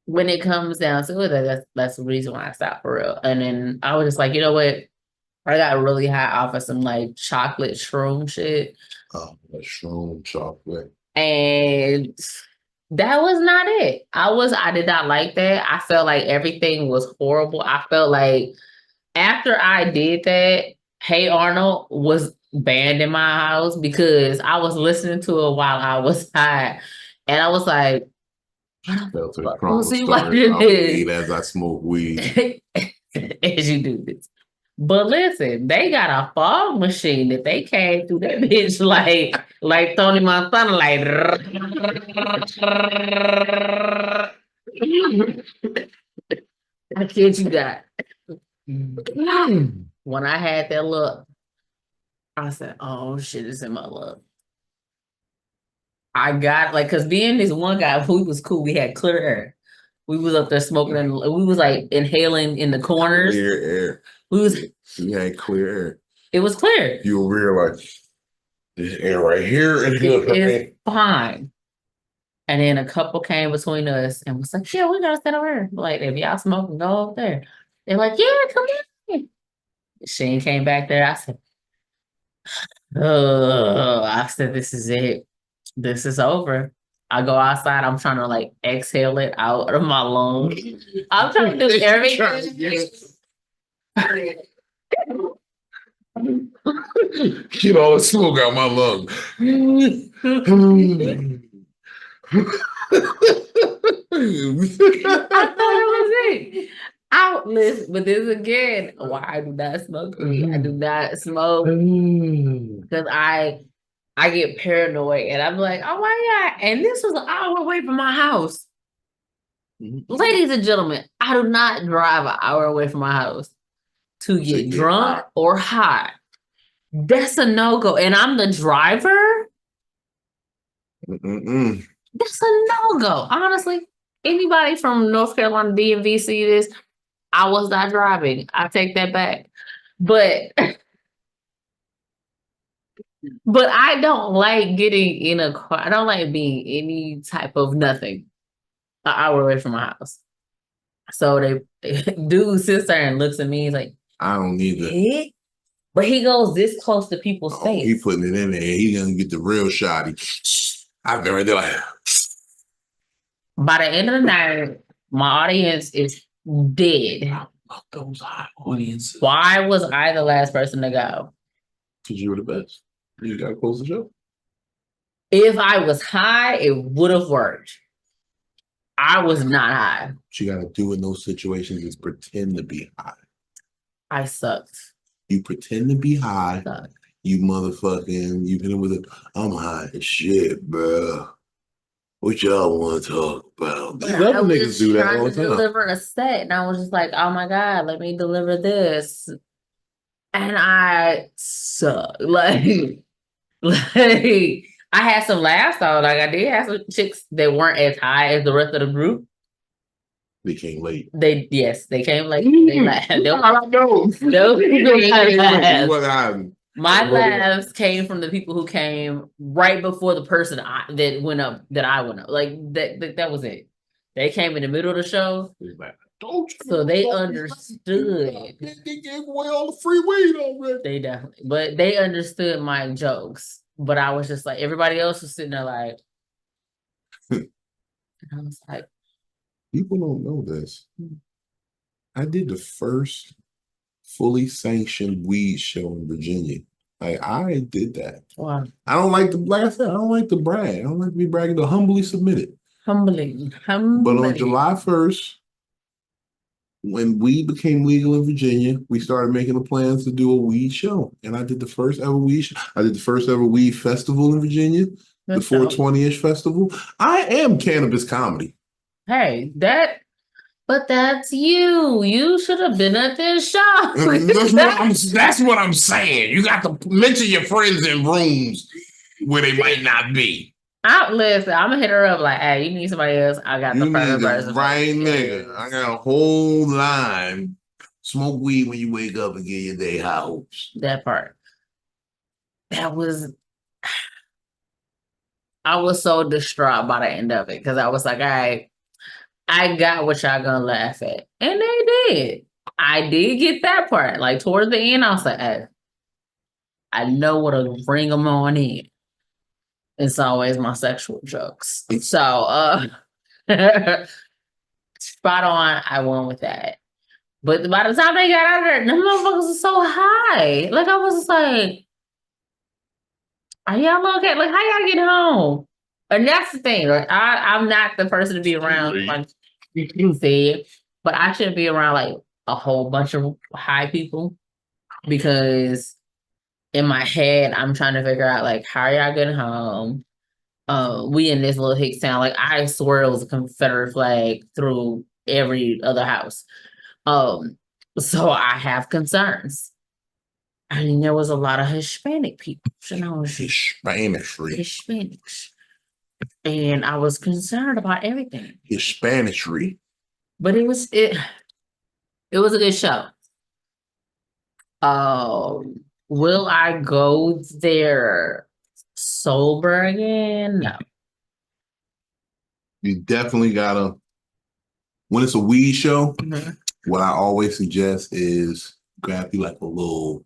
when it comes down to it, that's the reason why I stopped, for real. And then I was just like, you know what? I got really high off of some like chocolate shroom shit. Oh, shroom chocolate. And that was not it. I did not like that. I felt like everything was horrible. I felt like after I did that, Hey Arnold was banned in my house because I was listening to it while I was high. And I was like, Felt a we'll see what started it is. as I smoke weed. As you do this. But listen, they got a fog machine that they came through that bitch like Tony Montana, like I kid you not. When I had that look, I said, "Oh shit, it's in my look." I got like, cause being this one guy who was cool, we had clear air. We was up there smoking, and we was like inhaling in the corners. Clear air. We was. You had clear air. It was clear. You over here like this air right here, and it's fine. And then a couple came between us and was like, "Yeah, we gotta stand over here. Like, if y'all smoking, go up there." They're like, "Yeah, come in." Shane came back there. I said, "Oh," I said, "This is it. This is over." I go outside. I'm trying to like exhale it out of my lungs. I'm trying to do everything. Get all the smoke out my lungs. I thought it was it. Listen, but this again, why I do not smoke weed. I do not smoke because I get paranoid and I'm like, oh my God. And this was an hour away from my house. Ladies and gentlemen, I do not drive an hour away from my house to get drunk or high. That's a no-go. And I'm the driver. That's a no-go. Honestly, anybody from North Carolina DMV see this? I was not driving. I take that back. But I don't like getting in a car. I don't like being any type of nothing an hour away from my house. So dude sits there and looks at me. He's like, I don't need that. But he goes this close to people's face. He putting it in there. He gonna get the real shot. I've been right there like. By the end of the night, my audience is dead. I love those high audiences. Why was I the last person to go? Because you were the best. You gotta close the show. If I was high, it would have worked. I was not high. What you gotta do in those situations is pretend to be high. I sucked. You pretend to be high. You motherfucking, you hit him with a, I'm high as shit, bro. What y'all want to talk about? These other niggas do that all the time. Deliver a set, and I was just like, "Oh my God, let me deliver this," and I suck. Like I had some laughs though. Like I did have some chicks that weren't as high as the rest of the group. They came late. They came late. They laughed. My laughs came from the people who came right before the person that went up. Like that was it. They came in the middle of the show, so they understood. They gave away all the free weed already. They definitely, but they understood my jokes. But I was just like, everybody else was sitting there like, and I was like, people don't know this. I did the first fully sanctioned weed show in Virginia. Like I did that. Wow. I don't like to, like I said, I don't like to brag. I don't like to be bragging, to humbly submit it. Humbling. But on July 1st, when weed became legal in Virginia, we started making the plans to do a weed show. And I did the first ever weed show. I did the first ever weed festival in Virginia, the 420-ish festival. I am cannabis comedy. Hey, but that's you. You should have been at this show. That's what I'm saying. You got to mention your friends in rooms where they might not be. Listen, I'm gonna hit her up like, hey, you need somebody else. I got the perfect person. Right nigga. I got a whole line. Smoke weed when you wake up and get your day high hopes. That part. I was so distraught by the end of it because I was like, all right, I got what y'all gonna laugh at. And they did. I did get that part. Like towards the end, I was like, hey, I know what to bring them on in. It's always my sexual jokes. So spot on, I went with that. But by the time they got out of there, them motherfuckers was so high. Like I was just like, are y'all okay? Like how y'all get home? And that's the thing. Like I'm not the person to be around, like you said, but I shouldn't be around like a whole bunch of high people because in my head I'm trying to figure out like how y'all getting home. We in this little hick town, like I swear it was a Confederate flag through every other house. So I have concerns. And there was a lot of Hispanic people. Hispanics. And I was concerned about everything. Hispanistry. But it was a good show. Will I go there sober again? No. You definitely gotta, when it's a weed show, what I always suggest is grab you like a little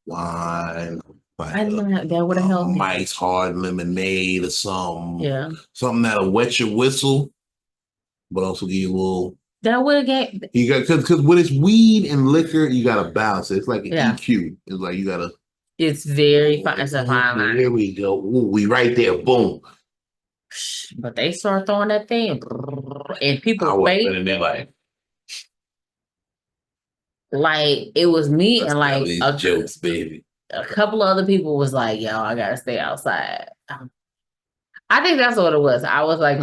wine, like I know that would have helped me. Mike's Hard Lemonade or something. Yeah. Something that'll wet your whistle, but also give you a little. That would have get. You got because when it's weed and liquor, you gotta balance it. It's like an EQ. It's like you gotta. It's very fine. It's a fine line. Here we go. Ooh, we right there. Boom. But they start throwing that thing, and people face. Like it was me and like jokes, baby. A couple of other people was like, "Yo, I gotta stay outside." I think that's what it was. I was like,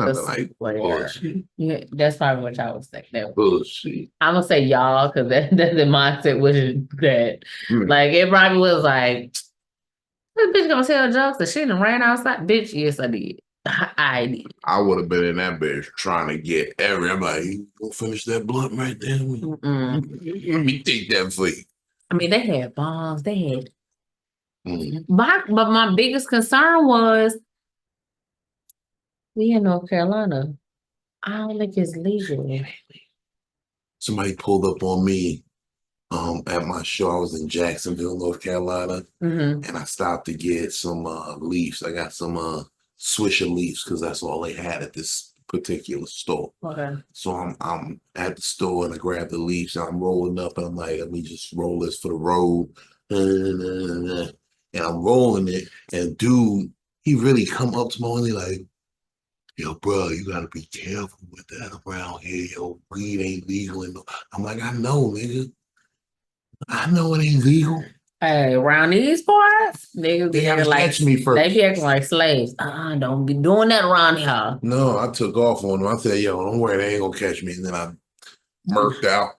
yeah, that's probably what y'all was thinking. Bullshit. I'm gonna say y'all because that's the mindset was that. Like it probably was like, this bitch gonna tell jokes that she done ran outside. Bitch, yes, I did. I did. I would have been in that bitch trying to get everybody. You gonna finish that blunt right there? Let me take that for you. I mean, they had bombs. They had. But my biggest concern was we in North Carolina. I don't think it's legal. Somebody pulled up on me at my show. I was in Jacksonville, North Carolina, and I stopped to get some leaves. I got some Swisher leaves because that's all they had at this particular store. Okay. So I'm at the store and I grab the leaves and I'm rolling up and I'm like, let me just roll this for the road. And I'm rolling it, and dude, he really come up to me and he like, yo, bro, you gotta be careful with that around here. Yo, weed ain't legal. I'm like, I know, nigga. I know it ain't legal. Hey, around these parts, niggas they have to catch me first. They be acting like slaves. Don't be doing that around here. No, I took off on them. I said, yo, don't worry, they ain't gonna catch me. And then I murked out,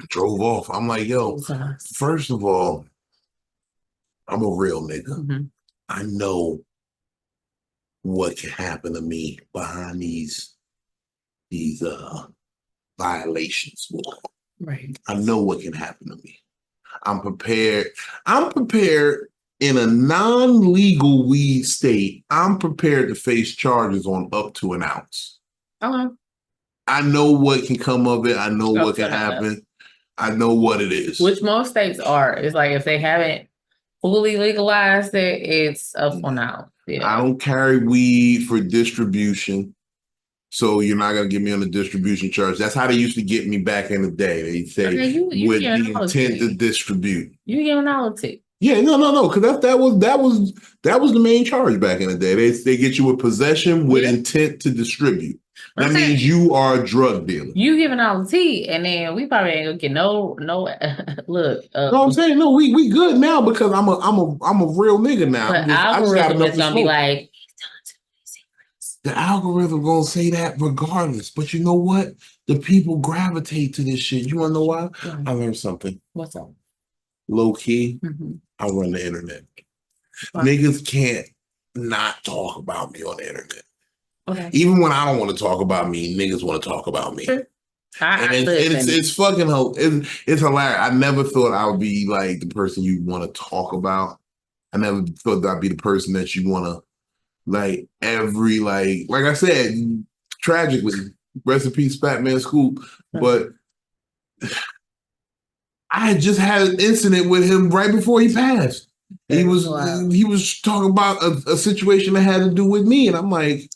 drove off. I'm like, yo, first of all, I'm a real nigga. I know what can happen to me behind these violations. Right. I know what can happen to me. I'm prepared. I'm prepared in a non-legal weed state. I'm prepared to face charges on up to an ounce. Okay. I know what can come of it. I know what can happen. I know what it is. Which most states are. It's like if they haven't fully legalized it, it's up for now. Yeah. I don't carry weed for distribution. So you're not gonna get me on the distribution charge. That's how they used to get me back in the day. They say with the intent to distribute. You get an olive. Yeah, no, because that was the main charge back in the day. They get you with possession with intent to distribute. That means you are a drug dealer. You giving all the tea, and then we probably ain't gonna get no look. No, I'm saying no. We good now because I'm a real nigga now. But I just got algorithm enough is to gonna be smoke. like, The algorithm gonna say that regardless. But you know what? The people gravitate to this shit. You wanna know why? I learned something. what's up? Low key, Mm-hmm. I run the internet. Wow. Niggas can't not talk about me on the internet. Okay. Even when I don't want to talk about me, niggas want to talk about me. Sure. And it's fucking it's hilarious. I never thought I would be like the person you want to talk about. I never thought I'd be the person that you want to like like I said, tragically, rest in peace, Fat Man Scoop. But I had just had an incident with him right before he passed. He was talking about a situation that had to do with me, and I'm like,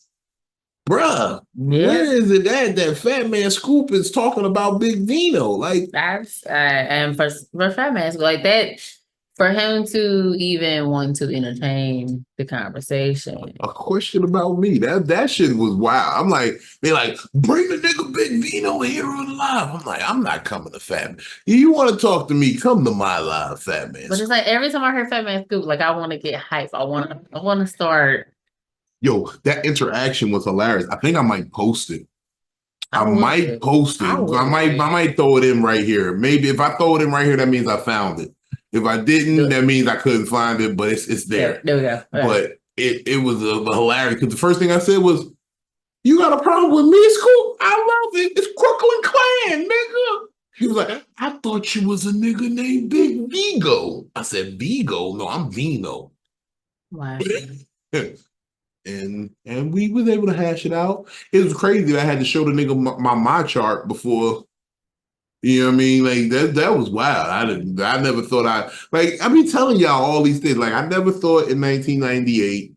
bruh, where is it that Fat Man Scoop is talking about Big Vino? Like that's and for Fat Man like that, for him to even want to entertain the conversation. A question about me. That shit was wild. I'm like, they like, bring the nigga Big Vino here on the live. I'm like, I'm not coming to Fat Man. You want to talk to me, come to my live, Fat Man. But it's like every time I hear Fat Man Scoop, like I want to get hype. I want to start. Yo, that interaction was hilarious. I think I might post it. I might post it. I might throw it in right here. Maybe if I throw it in right here, that means I found it. If I didn't, that means I couldn't find it, but it's there. Yeah, there we go. But it was a hilarious because the first thing I said was, "You got a problem with me, Scoop? I love it. It's Crooklyn Clan, nigga." He was like, "I thought you was a nigga named Big Vigo." I said, "Vigo? No, I'm Vino." Wow. And we was able to hash it out. It was crazy that I had to show the nigga my chart before. You know what I mean? Like that was wild. I never thought I be telling y'all all these things. Like I never thought in 1998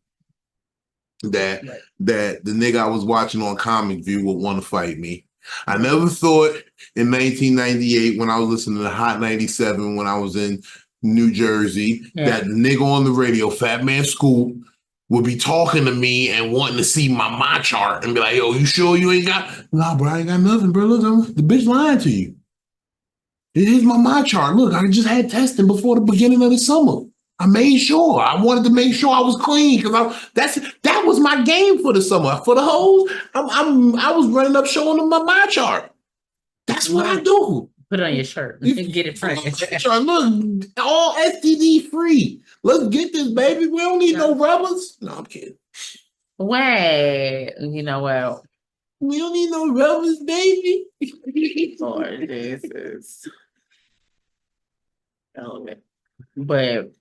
that the nigga I was watching on Comic View would want to fight me. I never thought in 1998 when I was listening to Hot 97 when I was in New Jersey that the nigga on the radio, Fat Man Scoop, would be talking to me and wanting to see my chart and be like, yo, you sure you ain't got? Nah, bro, I ain't got nothing, bro. Look, the bitch lying to you. Here's my chart. Look, I just had testing before the beginning of the summer. I made sure. I wanted to make sure I was clean because that was my game for the summer. For the hoes, I was running up showing them my chart. That's what I do. Put it on your shirt and get it printed. Look, all STD free. Let's get this, baby. We don't need no rubbers. No, I'm kidding. Wait, you know what? We don't need no rubbers, baby. Lord Jesus. But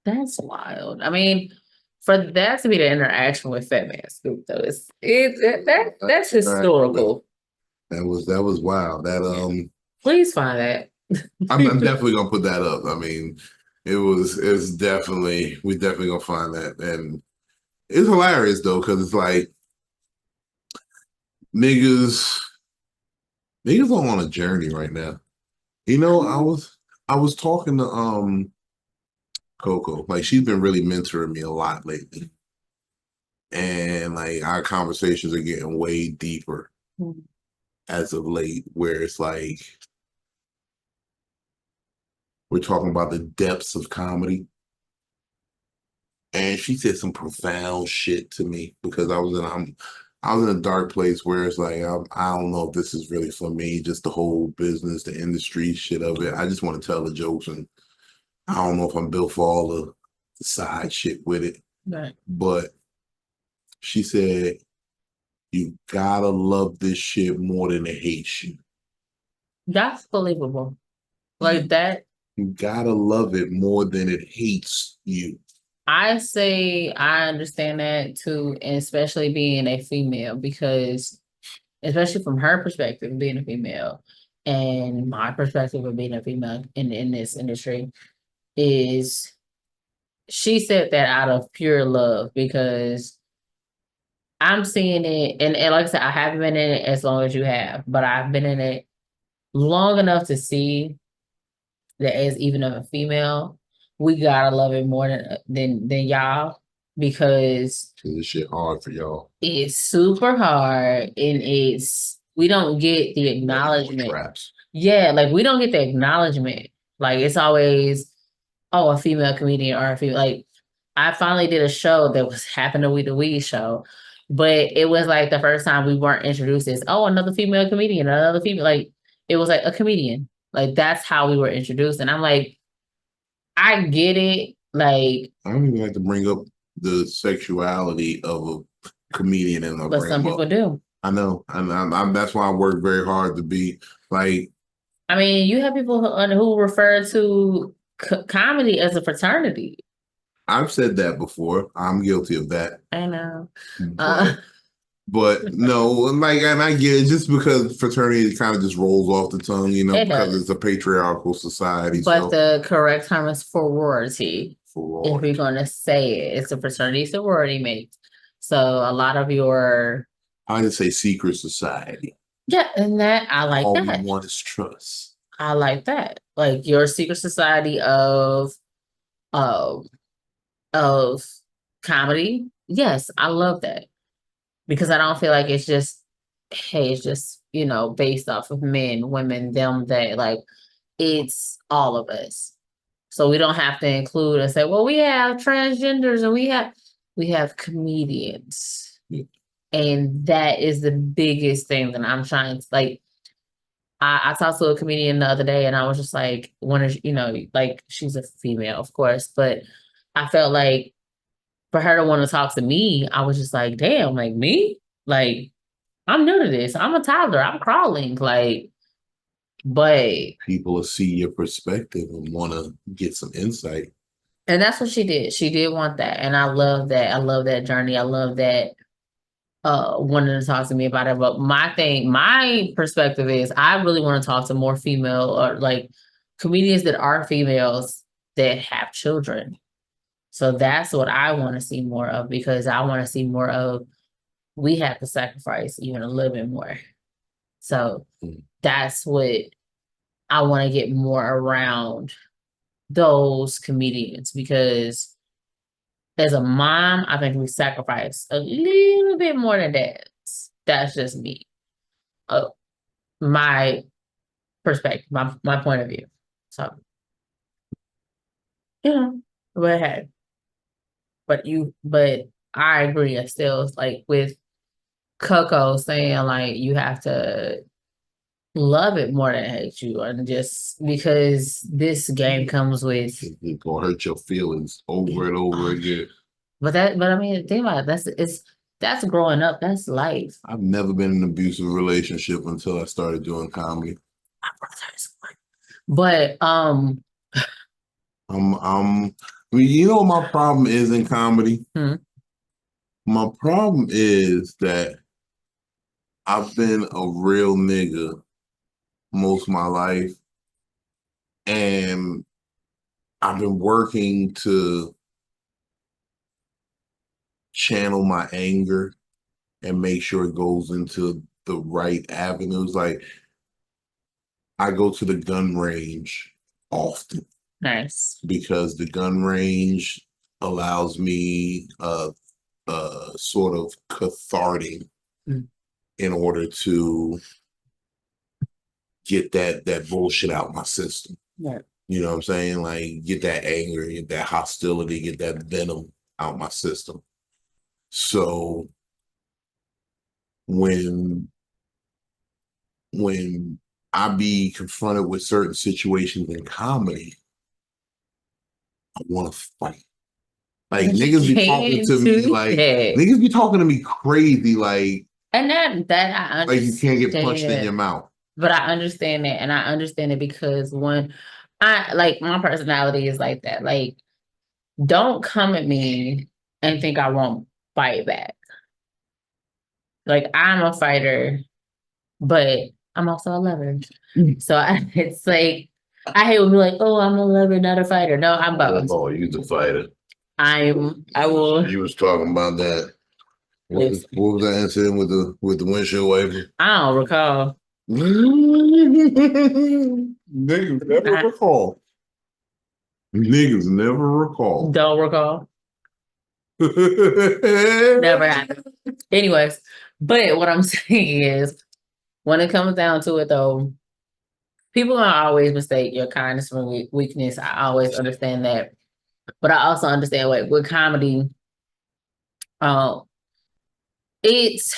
that's wild. I mean, for that to be the interaction with Fat Man Scoop, though, that's historical. That was wild. Please find that. I'm definitely gonna put that up. I mean, it's definitely we definitely gonna find that, and it's hilarious though because it's like niggas are on a journey right now. You know, I was talking to Coco, like she's been really mentoring me a lot lately, and like our conversations are getting way deeper as of late, where it's like we're talking about the depths of comedy. And she said some profound shit to me because I was in a dark place where it's like I don't know if this is really for me, just the whole business, the industry shit of it. I just want to tell the jokes, and I don't know if I'm built for all the side shit with it. Right. But she said, you gotta love this shit more than it hates you. That's believable. Like that. You gotta love it more than it hates you. I say I understand that too, and especially being a female, because especially from her perspective, being a female, and my perspective of being a female in this industry, is she said that out of pure love because I'm seeing it, and like I said, I haven't been in it as long as you have, but I've been in it long enough to see that as even a female, we gotta love it more than y'all, because This shit hard for y'all. it's super hard and we don't get the acknowledgement. Traps. Yeah, like we don't get the acknowledgement. Like it's always, oh, a female comedian or a female. Like I finally did a show that was happened to be the Weed show, but it was like the first time we weren't introduced as, oh, another female comedian, another female. Like it was like a comedian. Like that's how we were introduced, and I'm like, I get it. Like I don't even like to bring up the sexuality of a comedian in my but some people do. I know, and that's why I work very hard to be like. I mean, you have people who refer to comedy as a fraternity. I've said that before. I'm guilty of that. I know. But no, like, and I get it just because fraternity kind of just rolls off the tongue, you know, because it's a patriarchal society. But the correct term is sorority. If we're going to say it, it's a fraternity sorority mate. So a lot of your, I just say secret society. Yeah, and that I like all that. All we want is trust. I like that. Like your secret society of comedy. Yes, I love that. Because I don't feel like it's just, hey, it's just, you know, based off of men, women, them, they. Like it's all of us. So we don't have to include and say, well, we have transgenders and we have comedians. Yeah. And that is the biggest thing that I'm trying to like. I talked to a comedian the other day and I was just like, you know, like she's a female, of course, but I felt like for her to want to talk to me, I was just like, damn, like me? Like, I'm new to this. I'm a toddler. I'm crawling. Like, but people will see your perspective and want to get some insight. And that's what she did. She did want that. And I love that. I love that journey. I love that wanting to talk to me about it. But my perspective is I really want to talk to more female or like comedians that are females that have children. So that's what I want to see more of, because I want to see more of, we have to sacrifice even a little bit more. So that's what I want to get more around those comedians, because as a mom, I think we sacrifice a little bit more than dads. That's just me. My perspective, my point of view. So, yeah, go ahead. But I agree. I still like with Coco saying like you have to love it more than hate you, and just because this game comes with it's gonna hurt your feelings over and over again. But I mean, think about it. That's growing up. That's life. I've never been in an abusive relationship until I started doing comedy. But I mean, you know what my problem is in comedy? My problem is that I've been a real nigga most of my life, and I've been working to channel my anger and make sure it goes into the right avenues. Like I go to the gun range often. Nice. Because the gun range allows me sort of cathartic in order to get that bullshit out my system. Right. You know what I'm saying? Like get that anger, get that hostility, get that venom out my system. So when I be confronted with certain situations in comedy, I want to fight. Like niggas be talking to me like niggas be talking to me crazy like, and that I understand. Like you can't get punched in your mouth. But I understand that, and I understand it because when I like my personality is like that. Like, don't come at me and think I won't fight back. Like I'm a fighter, but I'm also a lover. So it's like I hate when people like, oh, I'm a lover, not a fighter. No, I'm both. Oh, you the fighter. I will. You was talking about that. What was that incident with the windshield wiper? I don't recall. Niggas never recall. Niggas never recall. Don't recall. Never happened. Anyways, but what I'm saying is, when it comes down to it, though, people gonna always mistake your kindness for weakness. I always understand that, but I also understand with comedy, uh, it's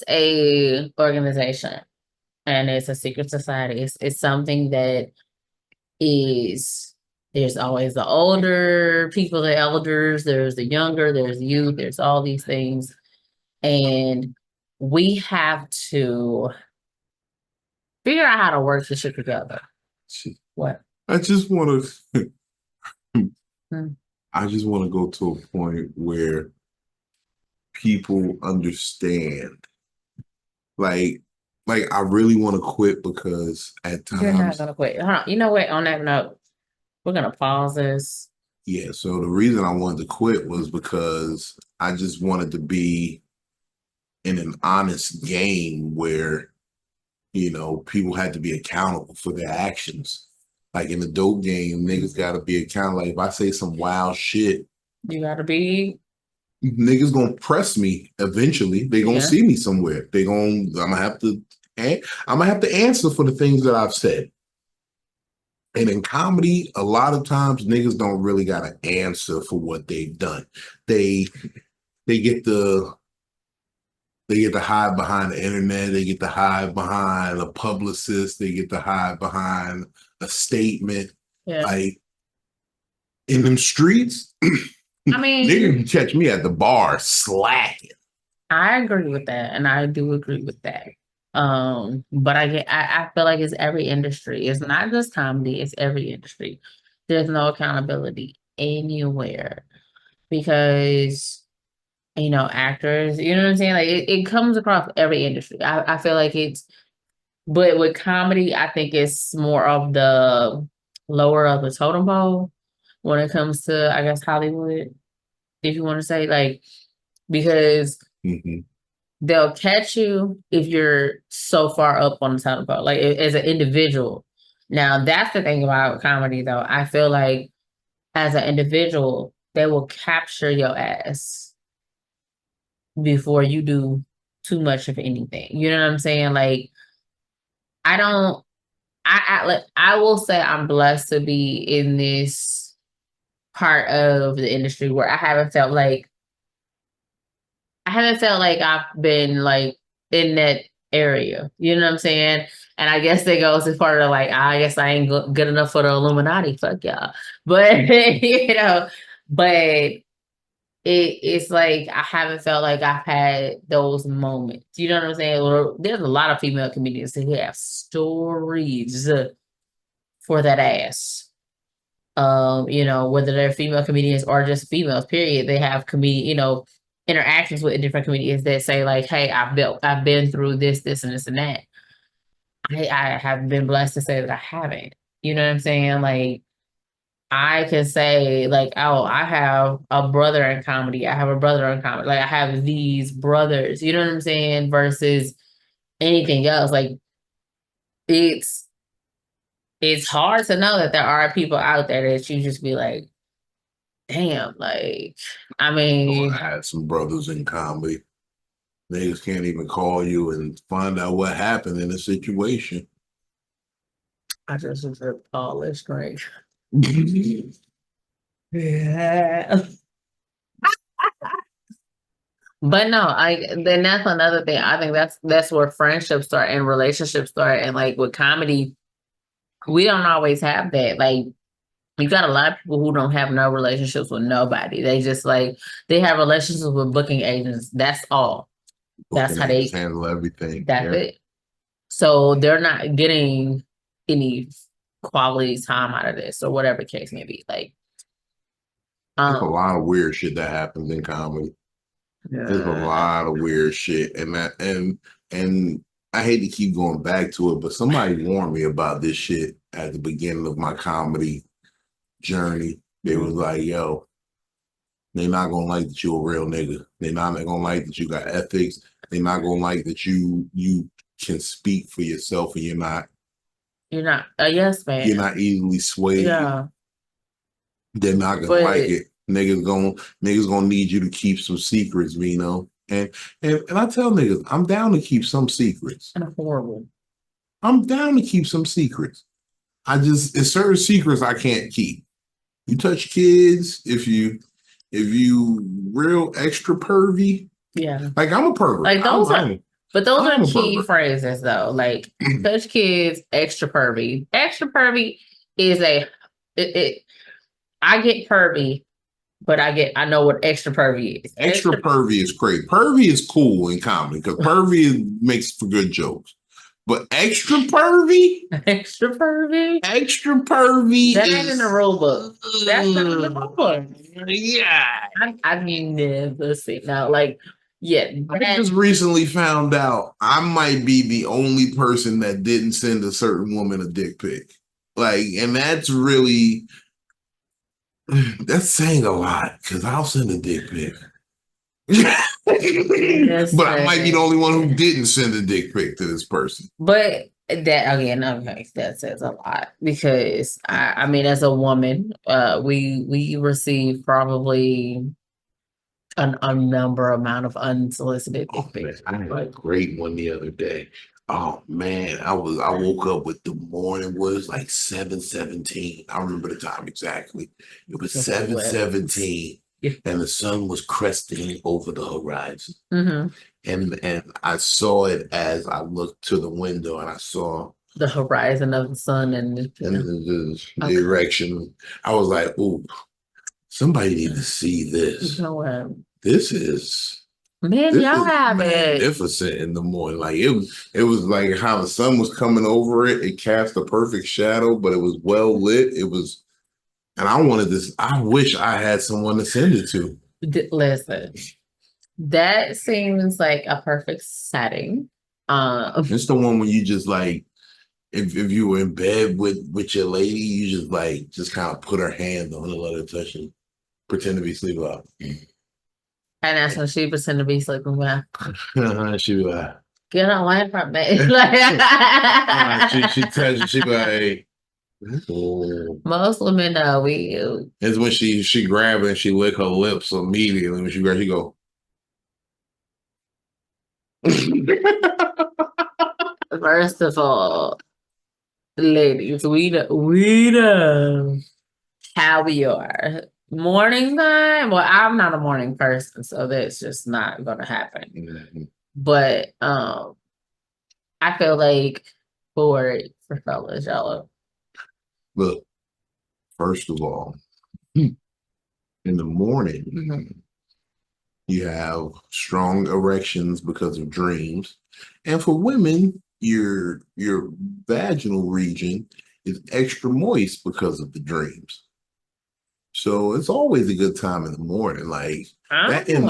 a organization and it's a secret society. It's something that is. There's always the older people, the elders. There's the younger. There's youth. There's all these things, and we have to figure out how to work this shit together. What? I just want to. Hmm. I just want to go to a point where people understand. Like I really want to quit because at times You're not gonna quit. Hold on. You know what? On that note, we're gonna pause this. Yeah, so the reason I wanted to quit was because I just wanted to be in an honest game where, people had to be accountable for their actions. Like in the dope game, niggas gotta be accountable. Like if I say some wild shit, You gotta be. niggas gonna press me eventually. They gonna see me somewhere. I'm gonna have to answer for the things that I've said. And in comedy, a lot of times niggas don't really got to answer for what they've done. They get to hide behind the internet. They get to hide behind a publicist. They get to hide behind a statement. Yeah. Like in them streets, I mean, niggas can catch me at the bar slacking. I agree with that, and I do agree with that. But I feel like it's every industry. It's not just comedy, it's every industry. There's no accountability anywhere because actors, you know what I'm saying? Like it comes across every industry. I feel like but with comedy, I think it's more of the lower of the totem pole when it comes to, I guess, Hollywood, if you want to say, like, because they'll catch you if you're so far up on the totem pole, like as an individual. Now, that's the thing about comedy, though. I feel like as an individual, they will capture your ass before you do too much of anything. You know what I'm saying? Like, I will say I'm blessed to be in this part of the industry where I haven't felt like I've been like in that area. You know what I'm saying? And I guess that goes as part of like, I guess I ain't good enough for the Illuminati. Fuck y'all. But but it's like I haven't felt like I've had those moments. You know what I'm saying? Well, there's a lot of female comedians who have stories for that ass. Whether they're female comedians or just females, period, they have interactions with different comedians that say like, "Hey, I've been through this, this, and this, and that." I have been blessed to say that I haven't. You know what I'm saying? Like, I can say like, "Oh, I have a brother in comedy. I have a brother in comedy. Like, I have these brothers." You know what I'm saying? Versus anything else. Like, it's hard to know that there are people out there that you just be like, damn, like, I mean, I had some brothers in comedy. Niggas can't even call you and find out what happened in a situation. I just ripped all this drink. Yeah. But no, then that's another thing. I think that's where friendships start and relationships start. And like with comedy, we don't always have that. Like, you got a lot of people who don't have no relationships with nobody. They just like they have relationships with booking agents. That's all. That's how they handle everything. That's it. So they're not getting any quality time out of this or whatever the case may be. Like, there's a lot of weird shit that happens in comedy. There's a lot of weird shit, and I hate to keep going back to it, but somebody warned me about this shit at the beginning of my comedy journey. They was like, "Yo, they're not gonna like that you a real nigga. They're not gonna like that you got ethics. They're not gonna like that you can speak for yourself, and you're not a yes man. You're not easily swayed." Yeah. They're not gonna But like it. Niggas gonna need you to keep some secrets, Vino. And I tell niggas, I'm down to keep some secrets. kind of horrible. I'm down to keep some secrets. It's certain secrets I can't keep. You touch kids, if you real extra pervy, Yeah. like I'm a pervert. Like those but those I'm are a key pervert. phrases though. Like touch kids, extra pervy. Extra pervy is I get pervy, but I know what extra pervy is. Extra pervy is crazy. Pervy is cool in comedy because makes for good jokes. But extra pervy extra pervy. That ain't in the rule book. That's not in the rule book. Yeah. I mean, never see now. Like, yeah, I just recently found out I might be the only person that didn't send a certain woman a dick pic. Like, and that's really that's saying a lot because I'll send a dick pic. But I might be the only one who didn't send a dick pic to this person. But that again, okay, that says a lot because I mean, as a woman, we receive probably an unnumber amount of unsolicited dick pics. I had a great one the other day. Oh man, I woke up with the morning was like 7:17. I remember the time exactly. It was 7:17, and the sun was cresting over the horizon. Mm-hmm. And I saw it as I looked to the window, and I saw the horizon of the sun and the erection. I was like, "Ooh, somebody need to see this. You know what? This is." Man, y'all have it. Magnificent in the morning. Like it was like how the sun was coming over it. It cast a perfect shadow, but it was well lit. It was, and I wanted this. I wish I had someone to send it to. Listen, that seems like a perfect setting. It's the one when you just like, if you were in bed with your lady, you just kind of put her hand on her, let her touch you, pretend to be sleeping up. And that's when she pretend to be sleeping with. She be like, get away from me. she touches. She be like, oh. Most women know we. It's when she grab it and she lick her lips immediately. When she grab, she go. First of all, ladies, we know how we are. Morning time. Well, I'm not a morning person, so that's just not gonna happen. Mm-hmm. But I feel like for fellas, y'all. Look, first of all, in the morning, you have strong erections because of dreams, and for women, your vaginal region is extra moist because of the dreams. So it's always a good time in the morning. Like that in the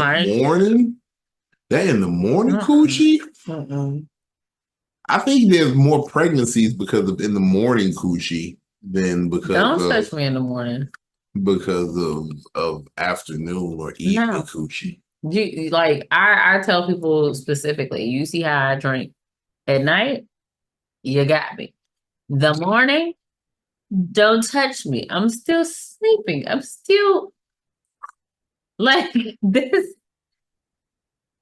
morning, coochie. I think there's more pregnancies because of in the morning coochie than because don't touch me in the morning because of afternoon or evening coochie. You like I tell people specifically, you see how I drink at night, you got me. The morning, don't touch me. I'm still sleeping. I'm still like this.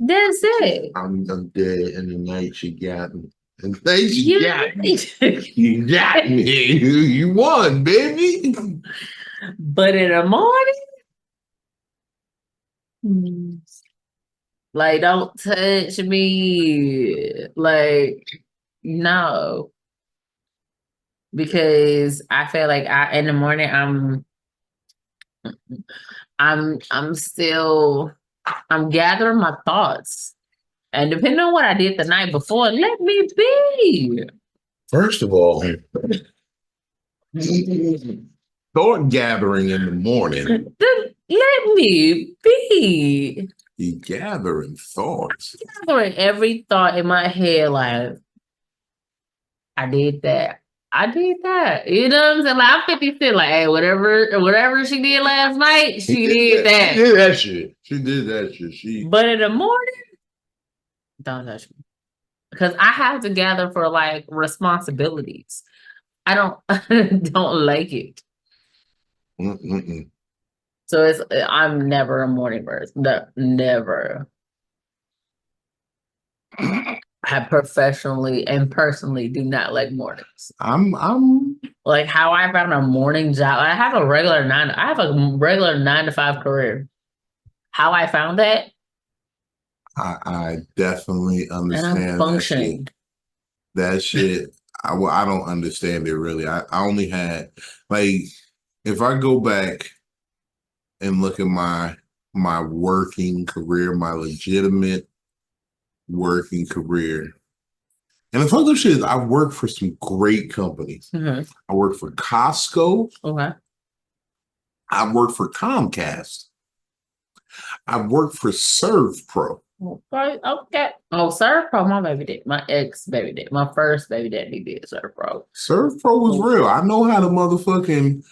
That's it. I'm dead in the night. You got me. And you got me. You got me. You won, baby. But in the morning, like don't touch me. Like no. Because I feel like in the morning I'm gathering my thoughts. And depending on what I did the night before, let me be. First of all, thought gathering in the morning. Let me be. You gathering thoughts. Gathering every thought in my head, like I did that. I did that. You know what I'm saying? Like I'm 56. Like, hey, whatever she did last night, she did that. She did that shit. She did that shit. But in the morning, don't touch me. Because I have to gather for like responsibilities. I don't don't like it. Mm-mm-mm. So I'm never a morning person. No, never. I professionally and personally do not like mornings. I'm Like how I found a morning job. I have a regular 9 to 5 career. How I found that, I definitely and I'm understand that shit. functioning. That shit, I don't understand it really. I only had like if I go back and look at my working career, my legitimate working career. And the fucked up shit is I've worked for some great companies. Mhm. I worked for Costco. Okay. I've worked for Comcast. I've worked for ServPro. Okay. Okay. Oh, Serve Pro, my baby did. My ex baby did. My first baby daddy did Serve Pro. ServPro was real. I know how to motherfucking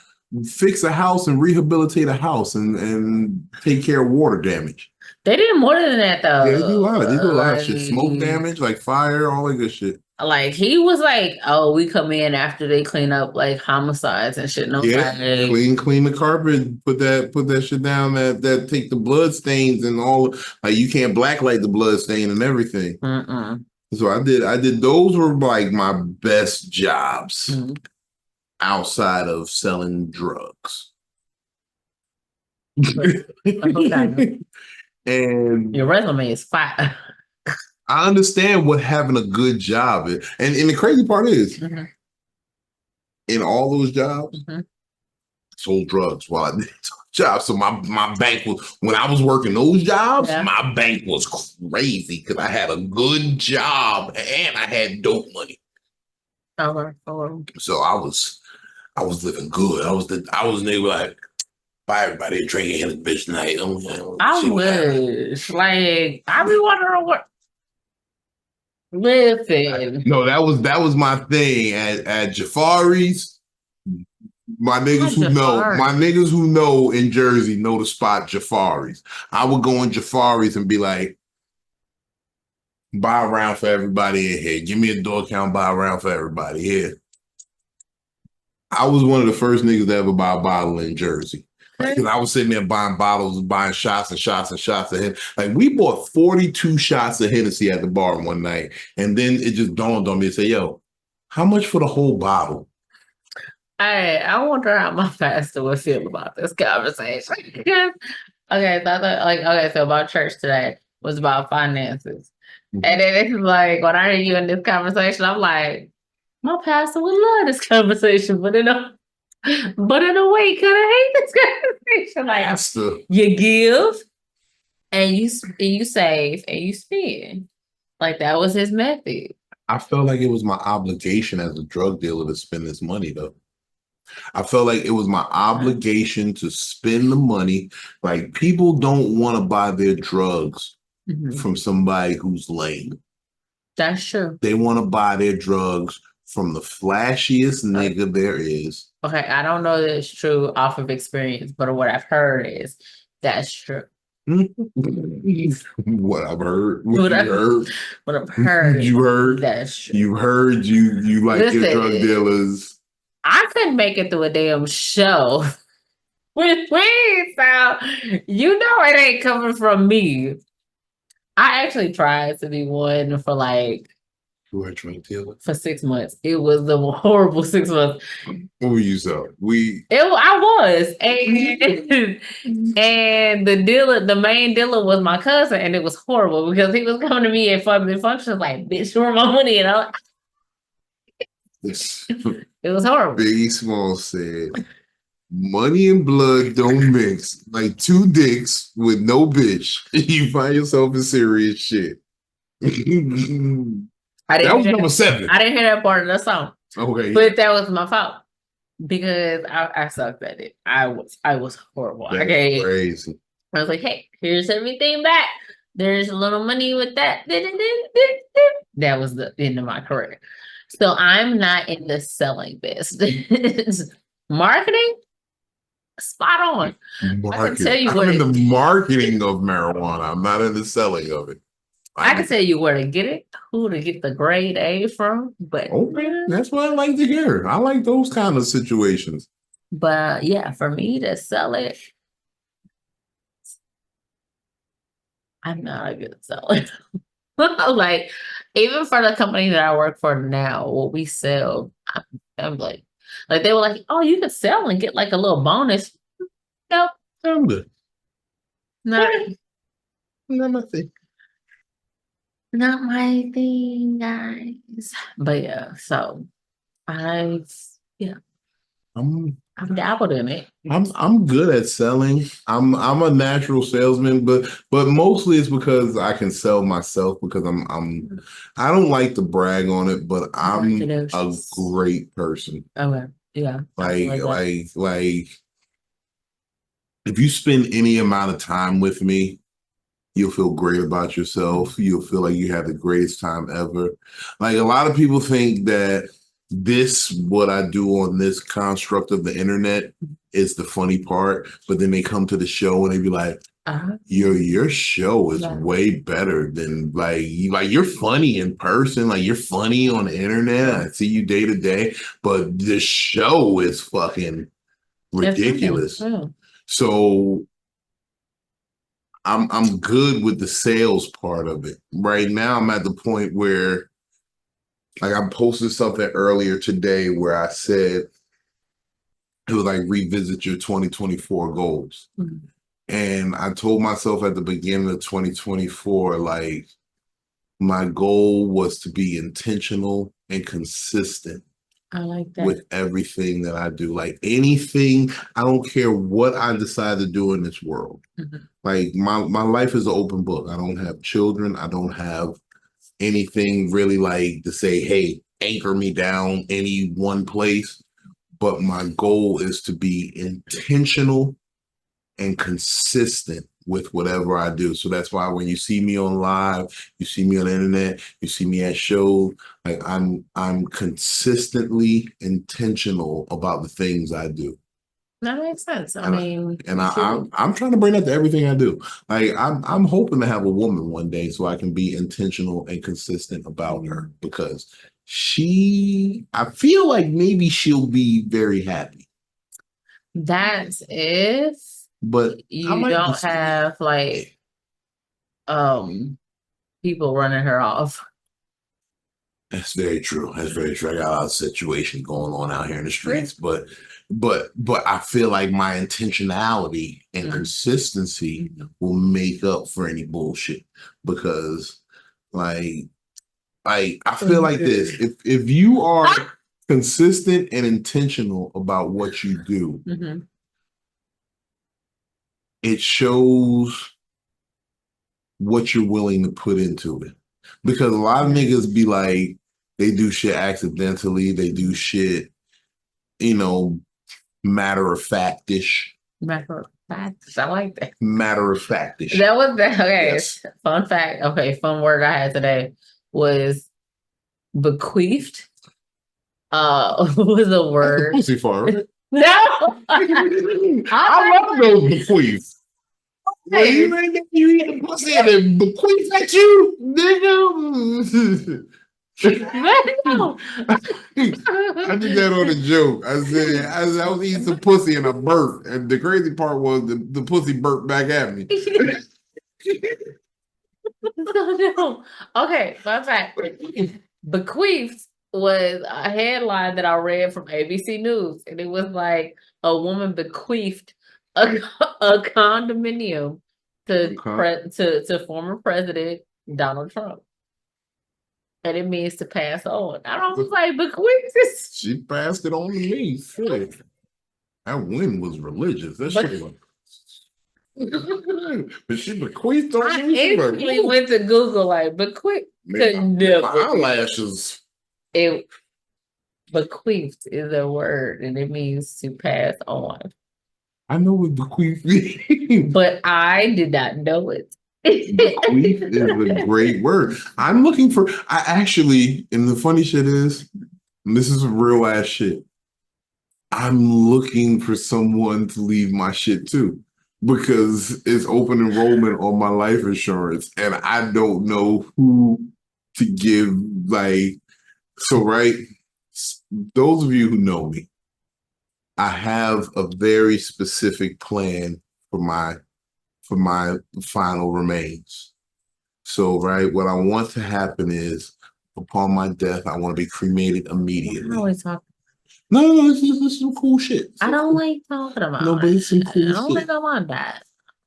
fix a house and rehabilitate a house and take care of water damage. They did more than that though. Yeah, they do a lot of shit. Smoke damage, like fire, all that good shit. Like he was like, oh, we come in after they clean up like homicides and shit. No, Yeah, clean the carpet, put that shit down that take the blood stains and all. Like you can't blacklight the blood stain and everything. So I did those were like my best jobs outside of selling drugs. Okay. And Your resume is fire. I understand what having a good job is. And the crazy part is, in all those jobs, sold drugs while I did jobs. So my bank was, when I was working those jobs, my bank was crazy because I had a good job and I had dope money. So I was living good. I was able to like buy everybody a drink and a bitch night. I wish. Like I be wondering what. Listen. No, that was my thing at Jafari's. My niggas who know in Jersey know the spot Jafari's. I would go in Jafari's and be like, buy a round for everybody in here. Give me a door count, buy a round for everybody here. I was one of the first niggas to ever buy a bottle in Jersey. Because I was sitting there buying bottles and buying shots and shots and shots of Hennessy. Like we bought 42 shots of Hennessy at the bar one night. And then it just dawned on me to say, yo, how much for the whole bottle? I wonder how my pastor would feel about this conversation. Okay, so about church today was about finances. And then it's like when I hear you in this conversation, I'm like, my pastor would love this conversation, but in a way, kind of hate this conversation. Like Pastor. You give and you save and you spend. Like that was his method. I felt like it was my obligation as a drug dealer to spend this money though. I felt like it was my obligation to spend the money. Like people don't want to buy their drugs from somebody who's lame. That's true. They want to buy their drugs from the flashiest nigga there is. Okay, I don't know that it's true off of experience, but what I've heard is that's true. What I've heard. What I've heard. You heard. That's true. You heard. You like your drug dealers. I couldn't make it through a damn show with weed, so you know it ain't coming from me. I actually tried to be one for like You were trying to deal with for 6 months. It was the horrible 6 months. What were you so? I was, and the main dealer was my cousin, and it was horrible because he was coming to me at family functions like, "Bitch, you want my money?" And I it was horrible. Biggie Small said, "Money and blood don't mix. Like two dicks with no bitch. You find yourself in serious shit." That was number 7. I didn't hear that part of the song. Okay, but that was my fault because I sucked at it. I was horrible. That's crazy. I was like, "Hey, here's everything back. There's a little money with that." That was the end of my career. So I'm not in the selling business. Marketing, spot on. I can tell you I'm in the marketing of marijuana. I'm not in the selling of it. I can tell you where to get it, who to get the grade A from, but okay, that's what I like to hear. I like those kind of situations. But yeah, for me to sell it, I'm not a good seller. Like, even for the company that I work for now, what we sell, I'm like they were like, oh, you could sell and get like a little bonus. Nope, I'm good. not Not my thing. not my thing, guys. But yeah, so I've yeah, I'm I've dabbled in it. I'm good at selling. I'm a natural salesman, but mostly it's because I can sell myself because I don't like to brag on it, but I'm a Braggadocious. great person. Okay, yeah, I feel Like that. like if you spend any amount of time with me, you'll feel great about yourself. You'll feel like you had the greatest time ever. Like a lot of people think that what I do on this construct of the internet is the funny part, but then they come to the show and they be like, your show is Yeah. way better than like you're funny in person, like you're funny on the internet. I see you day to day, but the show is fucking ridiculous. Yeah. So I'm good with the sales part of it. Right now, I'm at the point where, like, I posted something earlier today where I said it was like revisit your 2024 goals. Mhm. And I told myself at the beginning of 2024, like, my goal was to be intentional and consistent I like that. with everything that I do. Like anything, I don't care what I decide to do in this world. Mhm. Like my life is an open book. I don't have children. I don't have anything really like to say, hey, anchor me down any one place. But my goal is to be intentional and consistent with whatever I do. So that's why when you see me on live, you see me on the internet, you see me at shows, like I'm consistently intentional about the things I do. That makes sense. I And mean, I'm trying to bring that to everything I do. Like I'm hoping to have a woman one day so I can be intentional and consistent about her because I feel like maybe she'll be very happy. that's if But you don't have like people running her off. That's very true. That's very true. I got a lot of situations going on out here in the streets, but I feel like my intentionality and consistency will make up for any bullshit because like I feel like this. If you are consistent and intentional about what you do, it shows what you're willing to put into it. Because a lot of niggas be like, they do shit accidentally, they do shit, matter of factish. Matter of fact, I like that. Matter of factish. That was that. Okay. Yes. Fun fact. Okay. Fun word I had today was bequeathed. Was a word. Pussy fart. No. I love those bequeaths. Well, you ain't you eat the pussy and then bequeath at you, nigga. No. I did that on a joke. I said I was eating some pussy and I burped, and the crazy part was the pussy burped back at me. No. Okay, fun fact. Bequeathed was a headline that I read from ABC News, and it was like a woman bequeathed a condominium to former President Donald Trump. And it means to pass on. I was like, bequeathed. She passed it on to me. Shit. That win was religious. That shit was. But she bequeathed on I me. instantly went to Google, like, bequeathed. My eyelashes. Bequeathed is a word, and it means to pass on. I know what bequeath means. But I did not know it. Bequeath is a great word. I'm looking for, and the funny shit is, and this is real ass shit. I'm looking for someone to leave my shit to because it's open enrollment on my life insurance and I don't know who to give. Like, so, right? Those of you who know me, I have a very specific plan for my final remains. So, right, what I want to happen is, upon my death, I want to be cremated immediately. I always talk. No, this is some cool shit. I don't like talking about No, but it's some cool I don't shit. think I want that.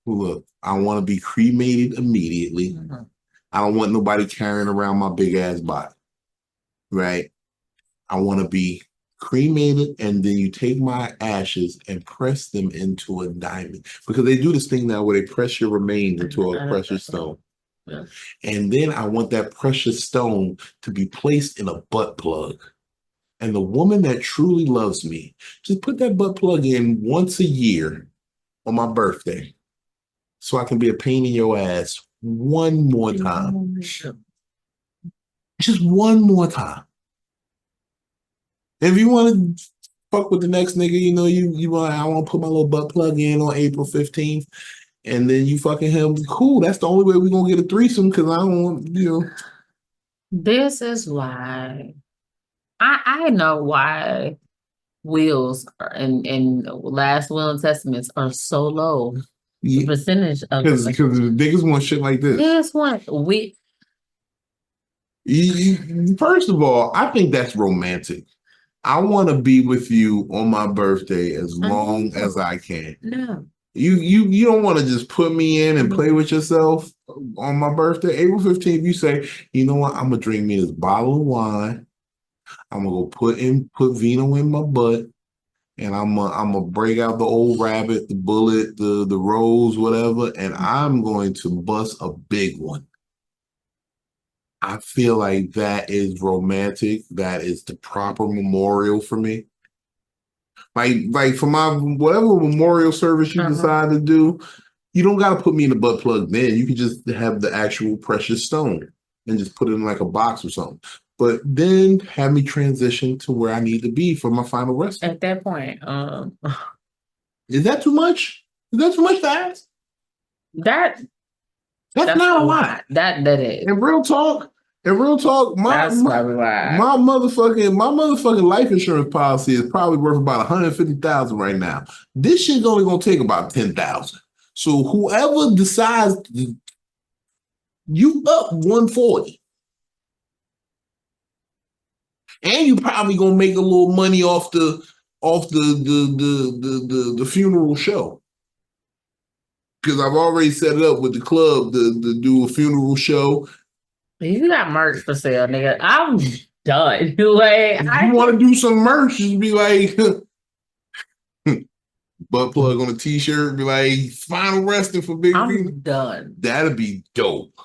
Look, I want to be cremated immediately. Mhm. I don't want nobody carrying around my big ass body. Right? I want to be cremated, and then you take my ashes and press them into a diamond, because they do this thing now where they press your remains into a precious stone. Yeah. And then I want that precious stone to be placed in a butt plug. And the woman that truly loves me, just put that butt plug in once a year on my birthday, so I can be a pain in your ass one more time. Just one more time. If you want to fuck with the next nigga, you want, I want to put my little butt plug in on April 15th, and then you fucking him, cool. That's the only way we're gonna get a threesome, because I don't want. This is why I know why wills and last will and testaments are so low. The Yeah, percentage of because the niggas want shit like this. this one we First of all, I think that's romantic. I want to be with you on my birthday as long as I can. no. You don't want to just put me in and play with yourself on my birthday. April 15th, you say, you know what, I'm gonna drink me this bottle of wine. I'm gonna go put Vino in my butt, and I'm gonna break out the old rabbit, the bullet, the rose, whatever, and I'm going to bust a big one. I feel like that is romantic. That is the proper memorial for me. Like for my whatever memorial service you decide to do, you don't got to put me in the butt plug then. You can just have the actual precious stone and just put it in like a box or something. But then have me transition to where I need to be for my final rest. At that point, Is that too much? Is that too much to ask? that's not a lot. That is. And real talk, my motherfucking life insurance policy is probably worth about $150,000 right now. This shit's only gonna take about $10,000. So whoever decides, you up 140. And you probably gonna make a little money off the funeral show. Because I've already set it up with the club to do a funeral show. You got merch for sale, nigga. I'm done. Like, if you want to do some merch, just be like butt plug on a t-shirt, be like final resting for Big Vino. I'm done. That'd be dope.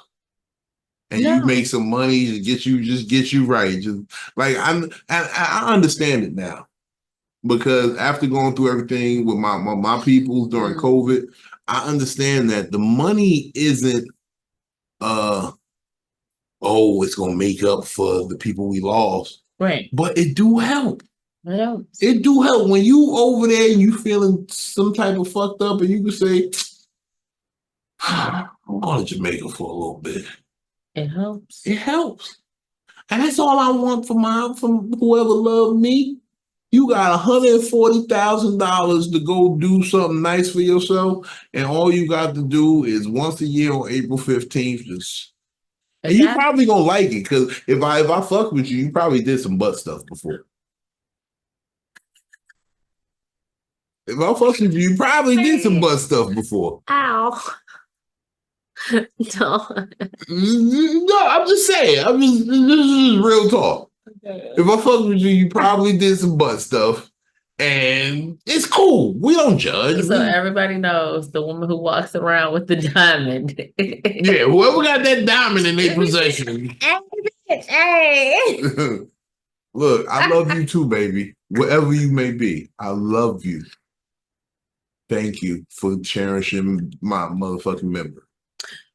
And you make some money to get you right. Just like I understand it now. Because after going through everything with my people during COVID, I understand that the money isn't it's gonna make up for the people we lost. Right. But it do help. It helps. It do help when you over there and you feeling some type of fucked up, and you can say, I'm going to Jamaica for a little bit. It helps. It helps. And that's all I want from whoever loved me. You got $140,000 to go do something nice for yourself, and all you got to do is once a year on April 15th, just. And you probably gonna like it, because if I fuck with you, you probably did some butt stuff before. If I fuck with you, you probably did some butt stuff before. Ow. No, I'm just saying. This is real talk. Okay. If I fuck with you, you probably did some butt stuff. And it's cool. We don't judge. So everybody knows the woman who walks around with the diamond. Yeah, whoever got that diamond in their possession. Hey. Look, I love you too, baby. Wherever you may be, I love you. Thank you for cherishing my motherfucking memory.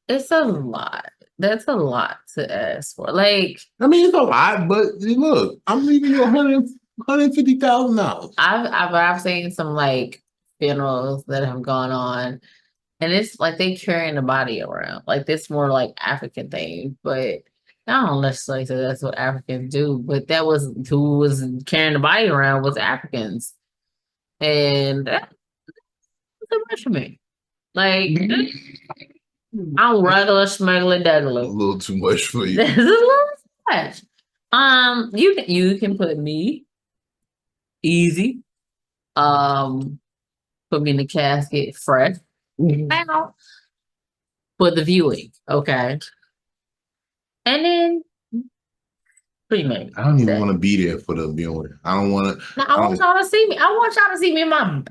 It's a lot. That's a lot to ask for. Like, I mean, it's a lot, but look, I'm leaving you $150,000. I've seen some like funerals that have gone on, and it's like they carrying the body around. Like this more like African thing, but I don't necessarily say that's what Africans do. But that was who was carrying the body around was Africans. And that's too much for me. Like, I'm regular, smuggler, A degular. little too much for you. This is a little too much. You can put me easy. Put me in the casket fresh. Now for the viewing, okay. And then pretty much. I don't even want to be there for the viewing. I don't want to. Now, I want y'all to see me. I want y'all to see me in my.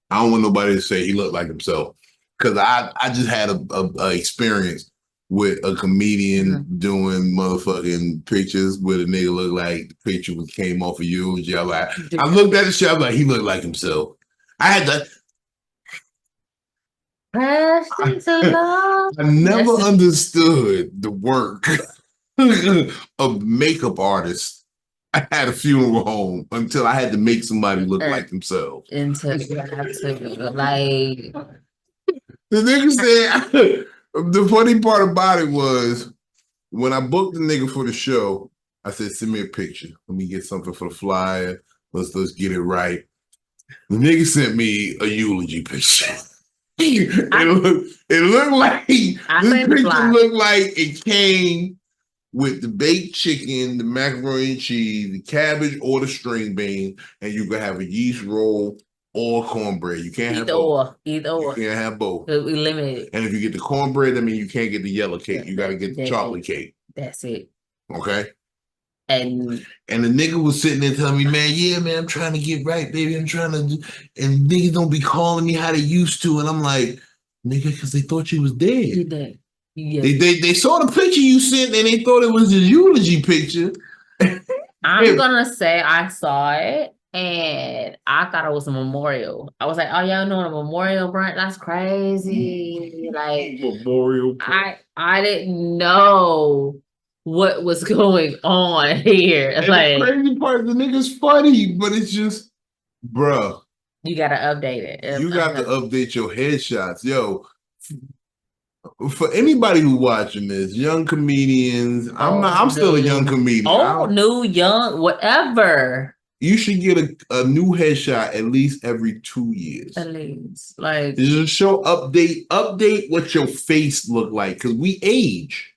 I don't want nobody to say he looked like himself, because I just had a experience with a comedian doing motherfucking pictures where the nigga looked like the picture came off of you. And y'all like, I looked at the shit, I was like, he looked like himself. I had to. I never understood the work of makeup artists. I had a funeral home until I had to make somebody look like themselves. Until you have to like. The nigga said, the funny part about it was when I booked the nigga for the show, I said, send me a picture. Let me get something for the flyer. Let's get it right. The nigga sent me a eulogy picture. It looked like this picture looked like it came with the baked chicken, the macaroni and cheese, the cabbage, or the string bean, and you can have a yeast roll or cornbread. You can't have both. Either or. You can't have both. We limited. And if you get the cornbread, I mean, you can't get the yellow cake. You got to get the chocolate cake. That's it. Okay. And the nigga was sitting there telling me, man, yeah, man, I'm trying to get right, baby. I'm trying to do, and niggas don't be calling me how they used to. And I'm like, nigga, because they thought you was dead. You dead. Yeah. They saw the picture you sent and they thought it was a eulogy picture. I'm gonna say I saw it and I thought it was a memorial. I was like, oh, y'all know a memorial brunch? That's crazy. Like memorial brunch. I didn't know what was going on here. And like the crazy part, the nigga's funny, but it's just, bruh. You gotta update it. You got to update your headshots. Yo, for anybody who watching this, young comedians, I'm still a young comedian. New, young, whatever. You should get a new headshot at least every 2 years. At least. Like, just show update what your face look like, because we age.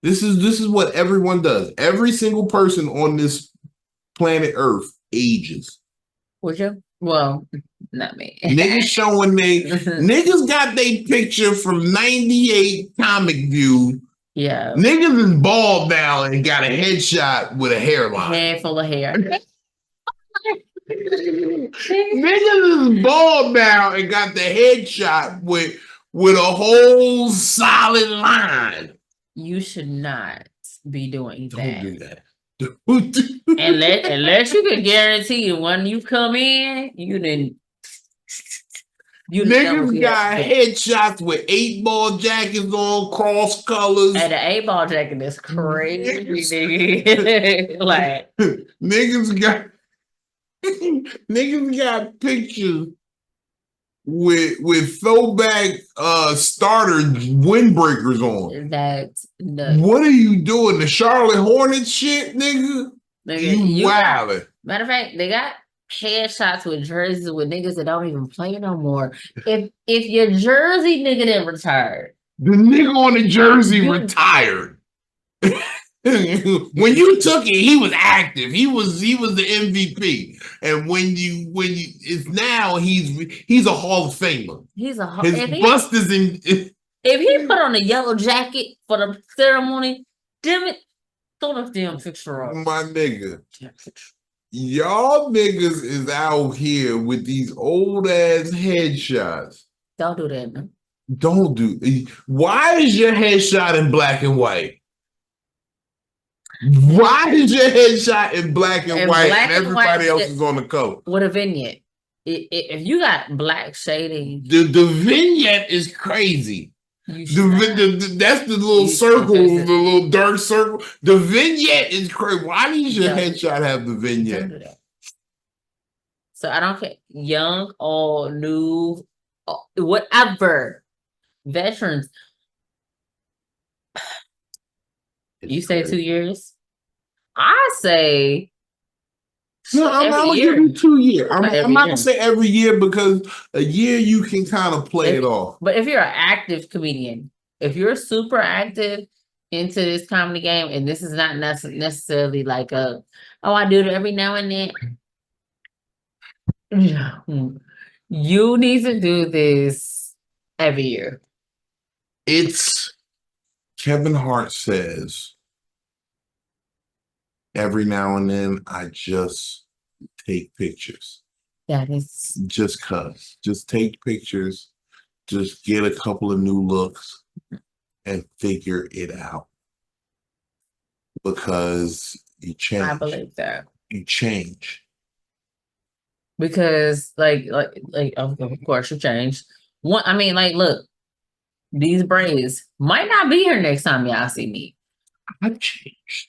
This is what everyone does. Every single person on this planet Earth ages. Would you? Well, not me. Niggas showing niggas got their picture from 98 Comic View. Yeah. Niggas is bald now and got a headshot with a hairline. Head full of hair. Niggas is bald now and got the headshot with a whole solid line. You should not be doing that. Don't do that. Unless you can guarantee when you come in, you didn't. Niggas got headshots with 8-ball jackets on, cross colors. And the 8-ball jacket is crazy. Like niggas got pictures with throwback starter windbreakers on. That's nuts. What are you doing? The Charlotte Hornets shit, nigga? You wildin'. Matter of fact, they got headshots with jerseys with niggas that don't even play no more. If your jersey nigga didn't retire, the nigga on the jersey retired. When you took it, he was active. He was the MVP. And when you it's now he's a Hall of Famer. He's a his bust is in. If he put on a yellow jacket for the ceremony, damn it, throw the damn picture up. My nigga. Y'all niggas is out here with these old ass headshots. Don't do that, man. Don't do. Why is your headshot in black and white? Why is your headshot in black and white and everybody else is on the color? With a vignette. If you got black shading, the vignette is crazy. That's the little circle, the little dark circle. The vignette is crazy. Why does your headshot have the vignette? Don't do that. So I don't care, young or new, whatever. Veterans. You say 2 years? I say No, I'm gonna give you 2 years. I'm Every not year. gonna say every year because a year you can kind of play it off. But if you're an active comedian, if you're super active into this comedy game, and this is not necessarily like a, oh, I do it every now and then. You need to do this every year. It's Kevin Hart says every now and then I just take pictures. That is Just cuz. Just take pictures. Just get a couple of new looks and figure it out. Because you change. I believe that. You change. Because like of course you changed. One, I mean, like, look, these braids might not be here next time y'all see me. I've changed.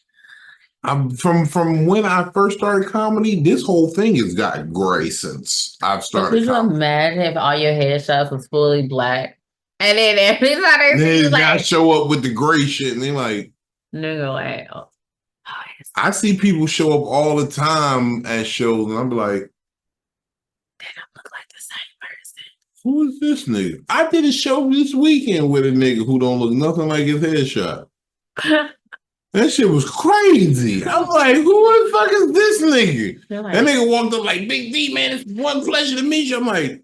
I'm from when I first started comedy, this whole thing has gotten gray since I've But started could you comedy. imagine if all your headshots was fully black? And then everybody Then I like, show up with the gray shit and they're like, nigga, like, oh, I see people show up all the time at shows and I'm like, they don't look like the same person. who is this nigga? I did a show this weekend with a nigga who don't look nothing like his headshot. That shit was crazy. I'm like, who the fuck is this nigga? Like, That nigga walked up like, Big D, man, it's one pleasure to meet you. I'm like,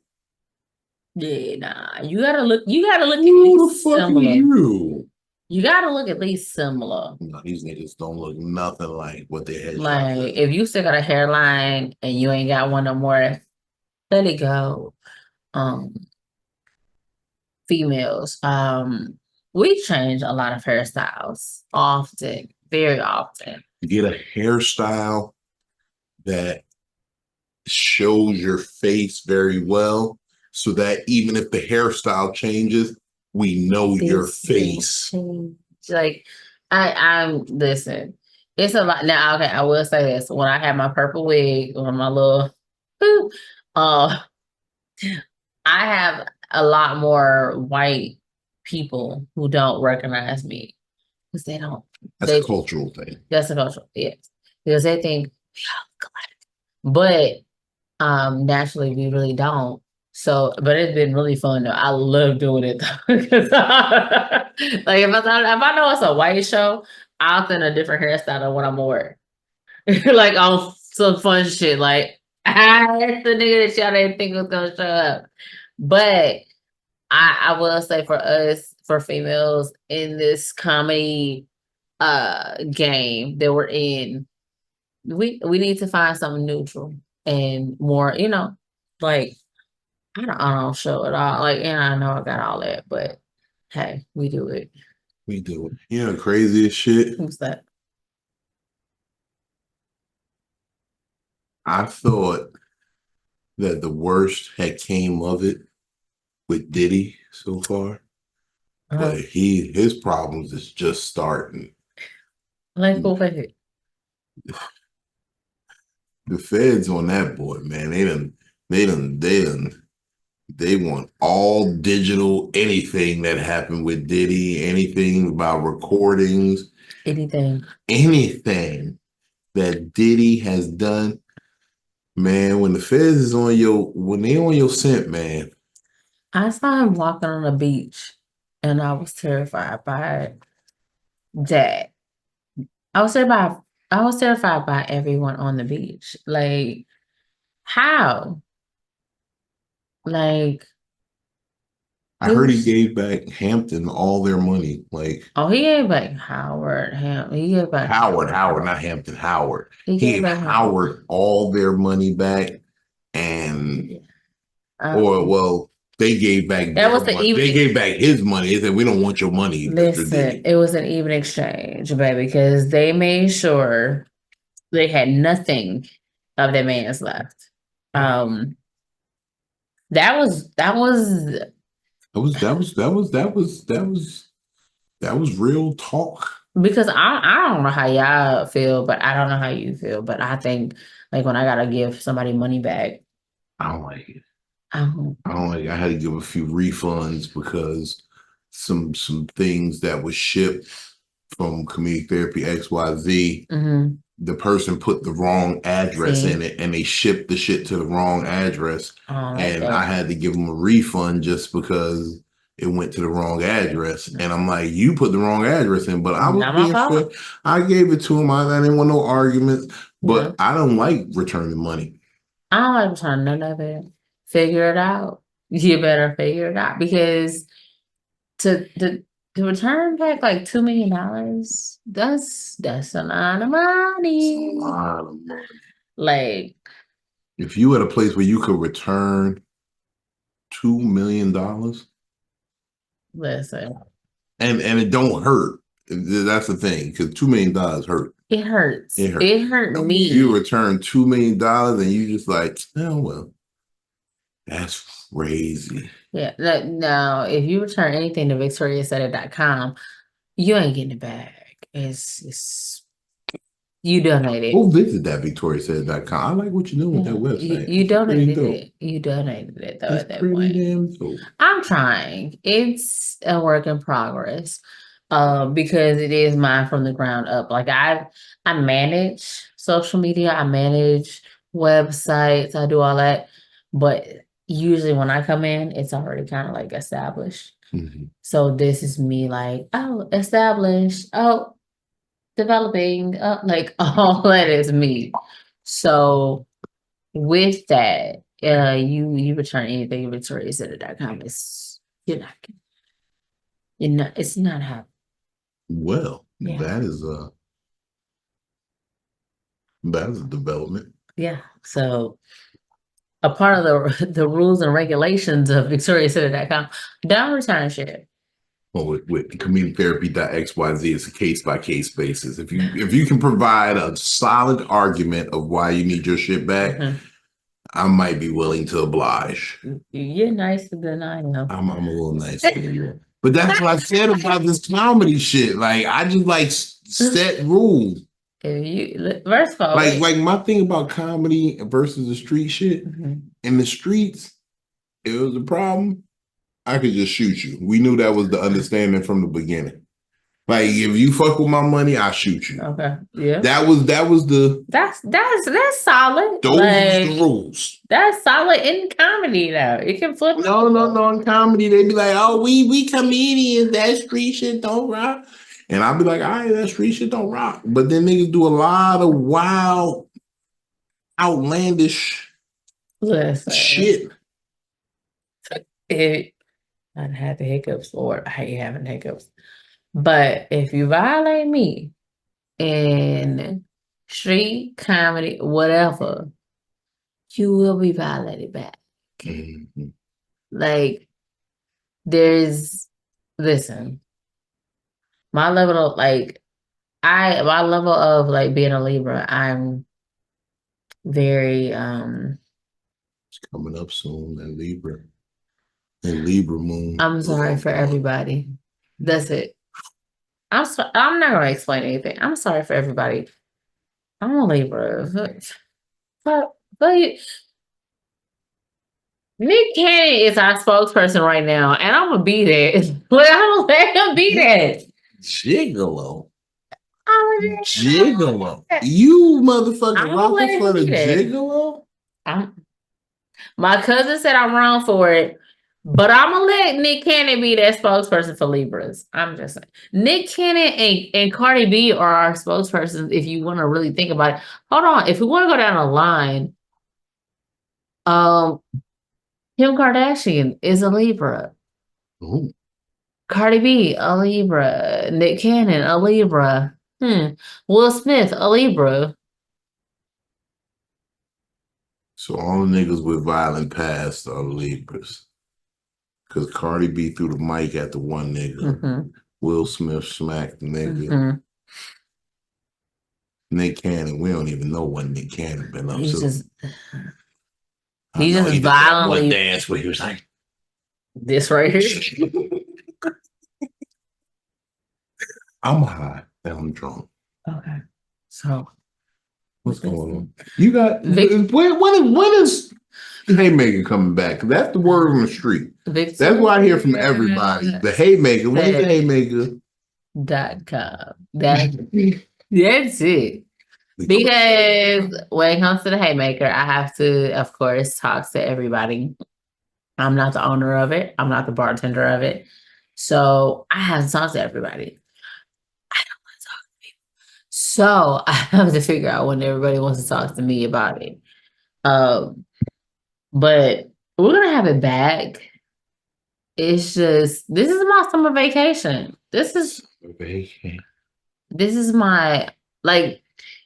yeah, nah. You gotta look who at the least fuck similar. is you? You gotta look at least similar. No, these niggas don't look nothing like what they had. Like, if you still got a hairline and you ain't got one no more, let it go. Females, we change a lot of hairstyles often, very often. Get a hairstyle that shows your face very well so that even if the hairstyle changes, we know your face. Like, I'm listen, it's a lot now. Okay, I will say this: when I had my purple wig on my little, I have a lot more white people who don't recognize me because they don't. That's a cultural thing. That's a cultural, yes, because they think we all look alike, but naturally we really don't. So, but it's been really fun though. I love doing it though. Like if I know it's a white show, I'll send a different hairstyle than what I'm wearing. Like on some fun shit. Like that's the nigga that y'all didn't think was gonna show up. But I will say for us, for females in this comedy game that we're in, we need to find something neutral and more, like I don't show it all. Like, and I know I got all that, but hey, we do it. We do it. You know, craziest shit. Who's that? I thought that the worst had came of it with Diddy so far, but his problems is just starting. Like, go ahead. The feds on that boy, man. They want all digital anything that happened with Diddy, anything about recordings, anything that Diddy has done. Man, when the feds is on your scent, man. I saw him walking on the beach and I was terrified by that. I was terrified by everyone on the beach. Like, how? Like, I heard he gave back Hampton all their money. Like, oh, he gave back Howard. He gave back Howard, not Hampton. Howard. He gave back Howard all their money back, and they gave back. That was the money. They gave back his money. They said, "We don't want your money." Listen, it was an even exchange, baby, because they made sure they had nothing of their man's left. That was real talk. Because I don't know how y'all feel, but I don't know how you feel. But I think like when I gotta give somebody money back, I don't like it. I don't like it. I had to give a few refunds because some things that was shipped from Comedic Therapy XYZ the person put the wrong address in it and they shipped the shit to the wrong address. And I had to give them a refund just because it went to the wrong address. And I'm like, you put the wrong address in, but I was being fair. I gave it to him. I didn't want no arguments, but I don't like returning money. I don't like returning none of it. Figure it out. You better figure it out, because to return back like $2 million, that's a lot of money. That's a lot of money. Like, if you had a place where you could return $2 million, listen, and it don't hurt. That's the thing, because $2 million hurt. It hurts. It hurt me. You return $2 million and you just like, oh well, that's crazy. Yeah. Now, if you return anything to VictoriaSaidItSTL.com, you ain't getting it back. It's you donated. Go visit that VictoriaSaidItSTL.com. I like what you're doing with that website. You donated it. You donated it though. It's at that point. Damn cool. I'm trying. It's a work in progress. Because it is mine from the ground up. Like I manage social media, I manage websites, I do all that. But usually when I come in, it's already kind of like established. Mm-hmm. So this is me like, oh, established, oh, developing, like all that is me. So with that, you return anything in VictoriaSaidItSTL.com, it's not happening. Well, that is a development. Yeah. So a part of the rules and regulations of VictoriaSaidItSTL.com, don't return shit. Well, with ComedicTherapy.xyz, it's a case-by-case basis. If you can provide a solid argument of why you need your shit back, I might be willing to oblige. You're nicer than I am. I'm a little nicer than you. But that's what I said about this comedy shit. Like, I just like set rules. First of all, like my thing about comedy versus the street shit. In the streets, if it was a problem, I could just shoot you. We knew that was the understanding from the beginning. Like, if you fuck with my money, I shoot you. Okay. Yeah. That's solid. Those are the rules. That's solid in comedy though. It can flip. No. In comedy, they be like, oh, we comedians, that street shit don't rock. And I'll be like, all right, that street shit don't rock. But then niggas do a lot of wild, outlandish shit. I've had the hiccups, or I hate having hiccups. But if you violate me in street, comedy, whatever, you will be violated back. Like, listen, my level of like being a Libra, I'm very it's coming up soon, that Libra. And Libra moon. I'm sorry for everybody. That's it. I'm not gonna explain anything. I'm sorry for everybody. I'm a Libra. But Nick Cannon is our spokesperson right now, and I'm gonna be there. Well, I'm gonna let him be there. Gigolo. Gigolo. You motherfucking rocking for the gigolo? My cousin said I'm wrong for it, but I'm gonna let Nick Cannon be that spokesperson for Libras. I'm just saying. Nick Cannon and Cardi B are our spokespersons if you want to really think about it. Hold on. If we want to go down a line, Kim Kardashian is a Libra. Ooh. Cardi B, a Libra. Nick Cannon, a Libra. Will Smith, a Libra. So all the niggas with violent past are Libras. Because Cardi B threw the mic at the one nigga. Will Smith smacked the nigga. Nick Cannon, we don't even know what Nick Cannon been up to. He just violently one dance where he was like, this right here. I'm high and I'm drunk. Okay. So what's going on? You got when is Haymaker coming back? That's the word on the street. That's what I hear from everybody. The Haymaker. What is the Haymaker? .com. That's it. Because when it comes to the haymaker, I have to, of course, talk to everybody. I'm not the owner of it. I'm not the bartender of it. So I have to talk to everybody. I don't want to talk to people. So I have to figure out when everybody wants to talk to me about it. But we're gonna have it back. It's just this is my summer vacation. This is my like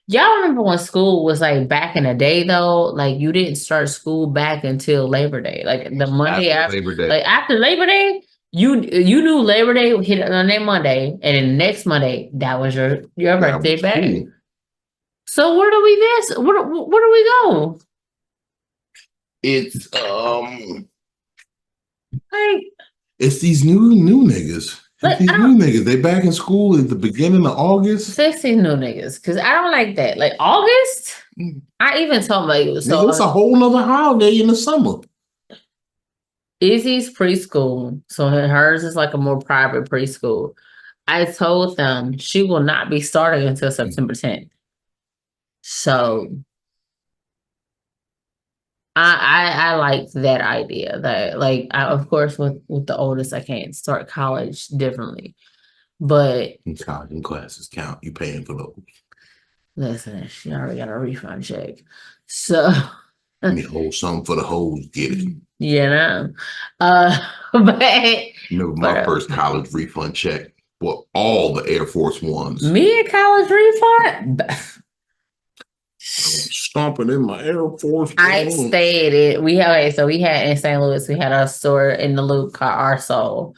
y'all remember when school was like back in the day though? Like you didn't start school back until Labor Day. Like the Monday after Labor Day. like after Labor Day, you knew Labor Day would hit on that Monday, and then the next Monday that was your birthday back. Cool. So where do we miss? Where do we go? It's Like it's these new niggas. Like, These new niggas. They back in school at the beginning of August. 16 new niggas, because I don't like that. Like August, I even told my So it's a whole nother holiday in the summer. Izzy's preschool, so hers is like a more private preschool. I told them she will not be starting until September 10th. So I like that idea. That like of course with the oldest I can't start college differently. But college and classes count. You paying for those. Listen, she already got a refund check. So let me hold something for the hoes, get it. You know. But remember my first college refund check for all the Air Force Ones. Me a college refund? Stomping in my Air Force. I stayed we had in St. Louis, we had a store in the Loop called Our Soul.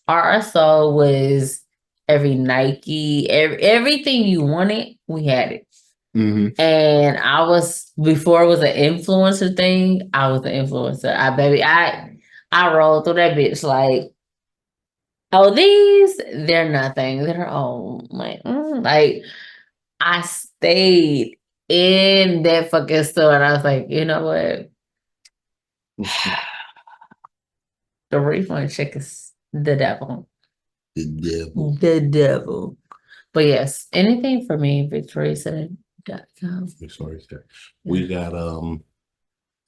Our Soul was every Nike, everything you wanted, we had it. Mm-hmm. And I was, before it was an influencer thing, I was an influencer. I rolled through that bitch like, oh, they're nothing. They're like I stayed in that fucking store and I was like, you know what? The refund check is the devil. The devil. But yes, anything for me, VictoriaSaidItSTL. We got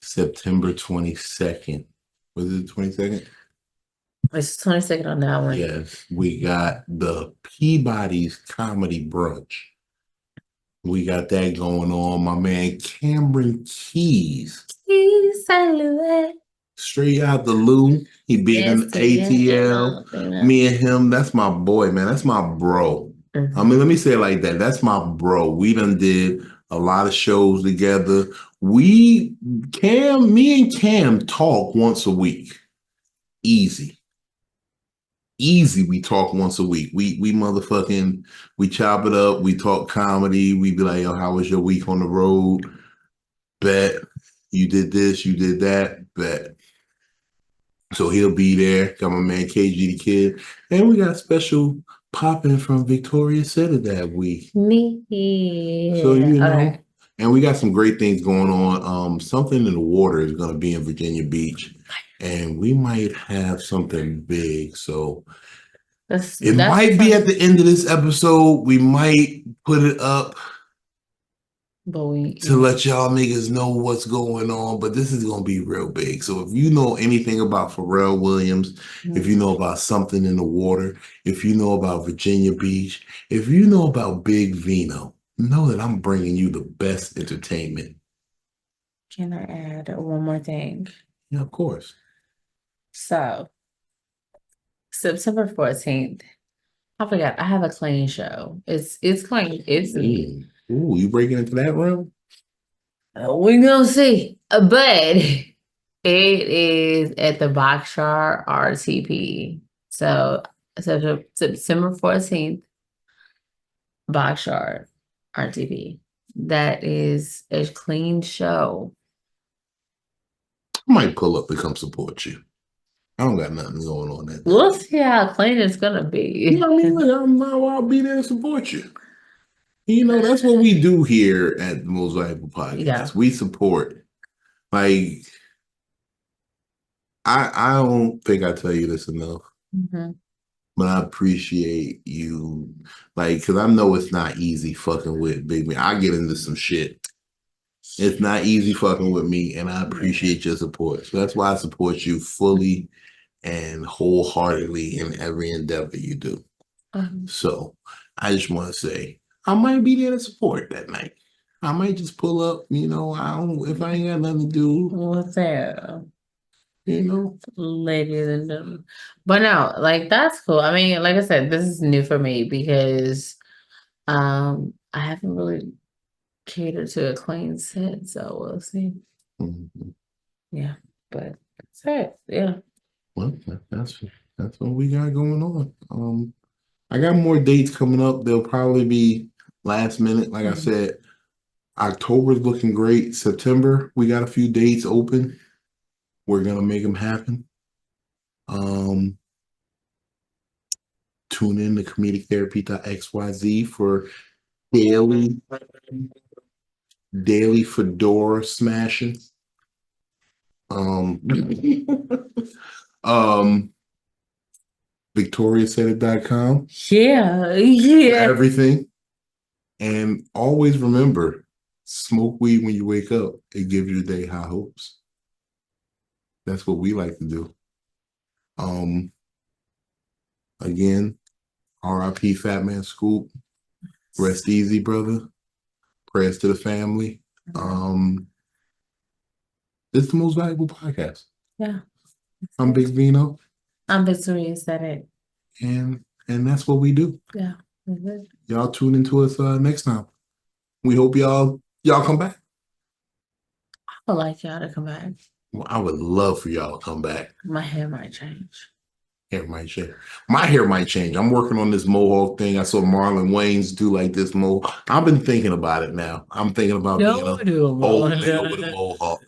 September 22nd. Was it 22nd? It's 22nd on that one. Yes, we got the Peabody's Comedy Brunch. We got that going on. My man Cameron Keys. Straight out the Lou. He big in ATL. Me and him, that's my boy, man. That's my bro. I mean, let me say it like that. That's my bro. We done did a lot of shows together. Me and Cam talk once a week. Easy, we talk once a week. We motherfucking, we chop it up. We talk comedy. We be like, yo, how was your week on the road? Bet. You did this, you did that. Bet. So he'll be there. Got my man KG the Kid. And we got special popping from Victoria Said that week. Me. So, you know, and we got some great things going on. Something in the Water is going to be in Virginia Beach. And we might have something big. So it might be at the end of this episode. We might put it up to let y'all niggas know what's going on. But this is going to be real big. So if you know anything about Pharrell Williams, if you know about Something in the Water, if you know about Virginia Beach, if you know about Big Vino, know that I'm bringing you the best entertainment. Can I add one more thing? Yeah, of course. So, September 14th, I forgot, I have a clean show. It's clean. It's Ooh, you breaking into that realm? We're gonna see. But it is at the Boxshar RTP. So, September 14th, Boxshar RTP. That is a clean show. I might pull up and come support you. I don't got nothing going on that day. We'll see how clean it's gonna be. You know what I mean? I'll be there to support you. You know, that's what we do here at the Most Valuable Podcast. Yeah. We support. Like, I don't think I tell you this enough. Mm-hmm. But I appreciate you, like, because I know it's not easy fucking with Big Man. I get into some shit. It's not easy fucking with me, and I appreciate your support. So that's why I support you fully and wholeheartedly in every endeavor you do. So I just want to say I might be there to support that night. I might just pull up, if I ain't got nothing to do, What's that? you Ladies and gentlemen. But no, like that's cool. I mean, like I said, this is new for me because I haven't really catered to a clean set, so we'll see. know. Yeah, but that's it. Yeah. Well, that's what we got going on. I got more dates coming up. They'll probably be last minute. Like I said, October's looking great. September, we got a few dates open. We're gonna make them happen. Tune in to ComedicTherapy.xyz for daily fedora smashing. VictoriaSaidIt.com. Yeah. Everything. And always remember, smoke weed when you wake up. It gives your day high hopes. That's what we like to do. Again, R.I.P. Fat Man Scoop. Rest easy, brother. Prayers to the family. It's the most valuable podcast. Yeah. I'm Big Vino. I'm VictoriaSaidIt. And that's what we do. Yeah. Y'all tune into us next time. We hope y'all come back. I would like y'all to come back. Well, I would love for y'all to come back. My hair might change. Hair might change. My hair might change. I'm working on this mohawk thing. I saw Marlon Wayans do like this mohawk. I've been thinking about it now. I'm thinking about being an old nigga with a mohawk.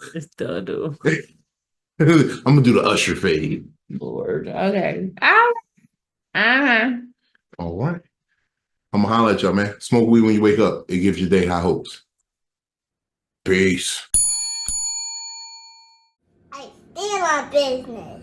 I'm gonna do the Usher fade. Lord. Okay. All right. I'm gonna holler at y'all, man. Smoke weed when you wake up. It gives your day high hopes. Peace. I stand on business.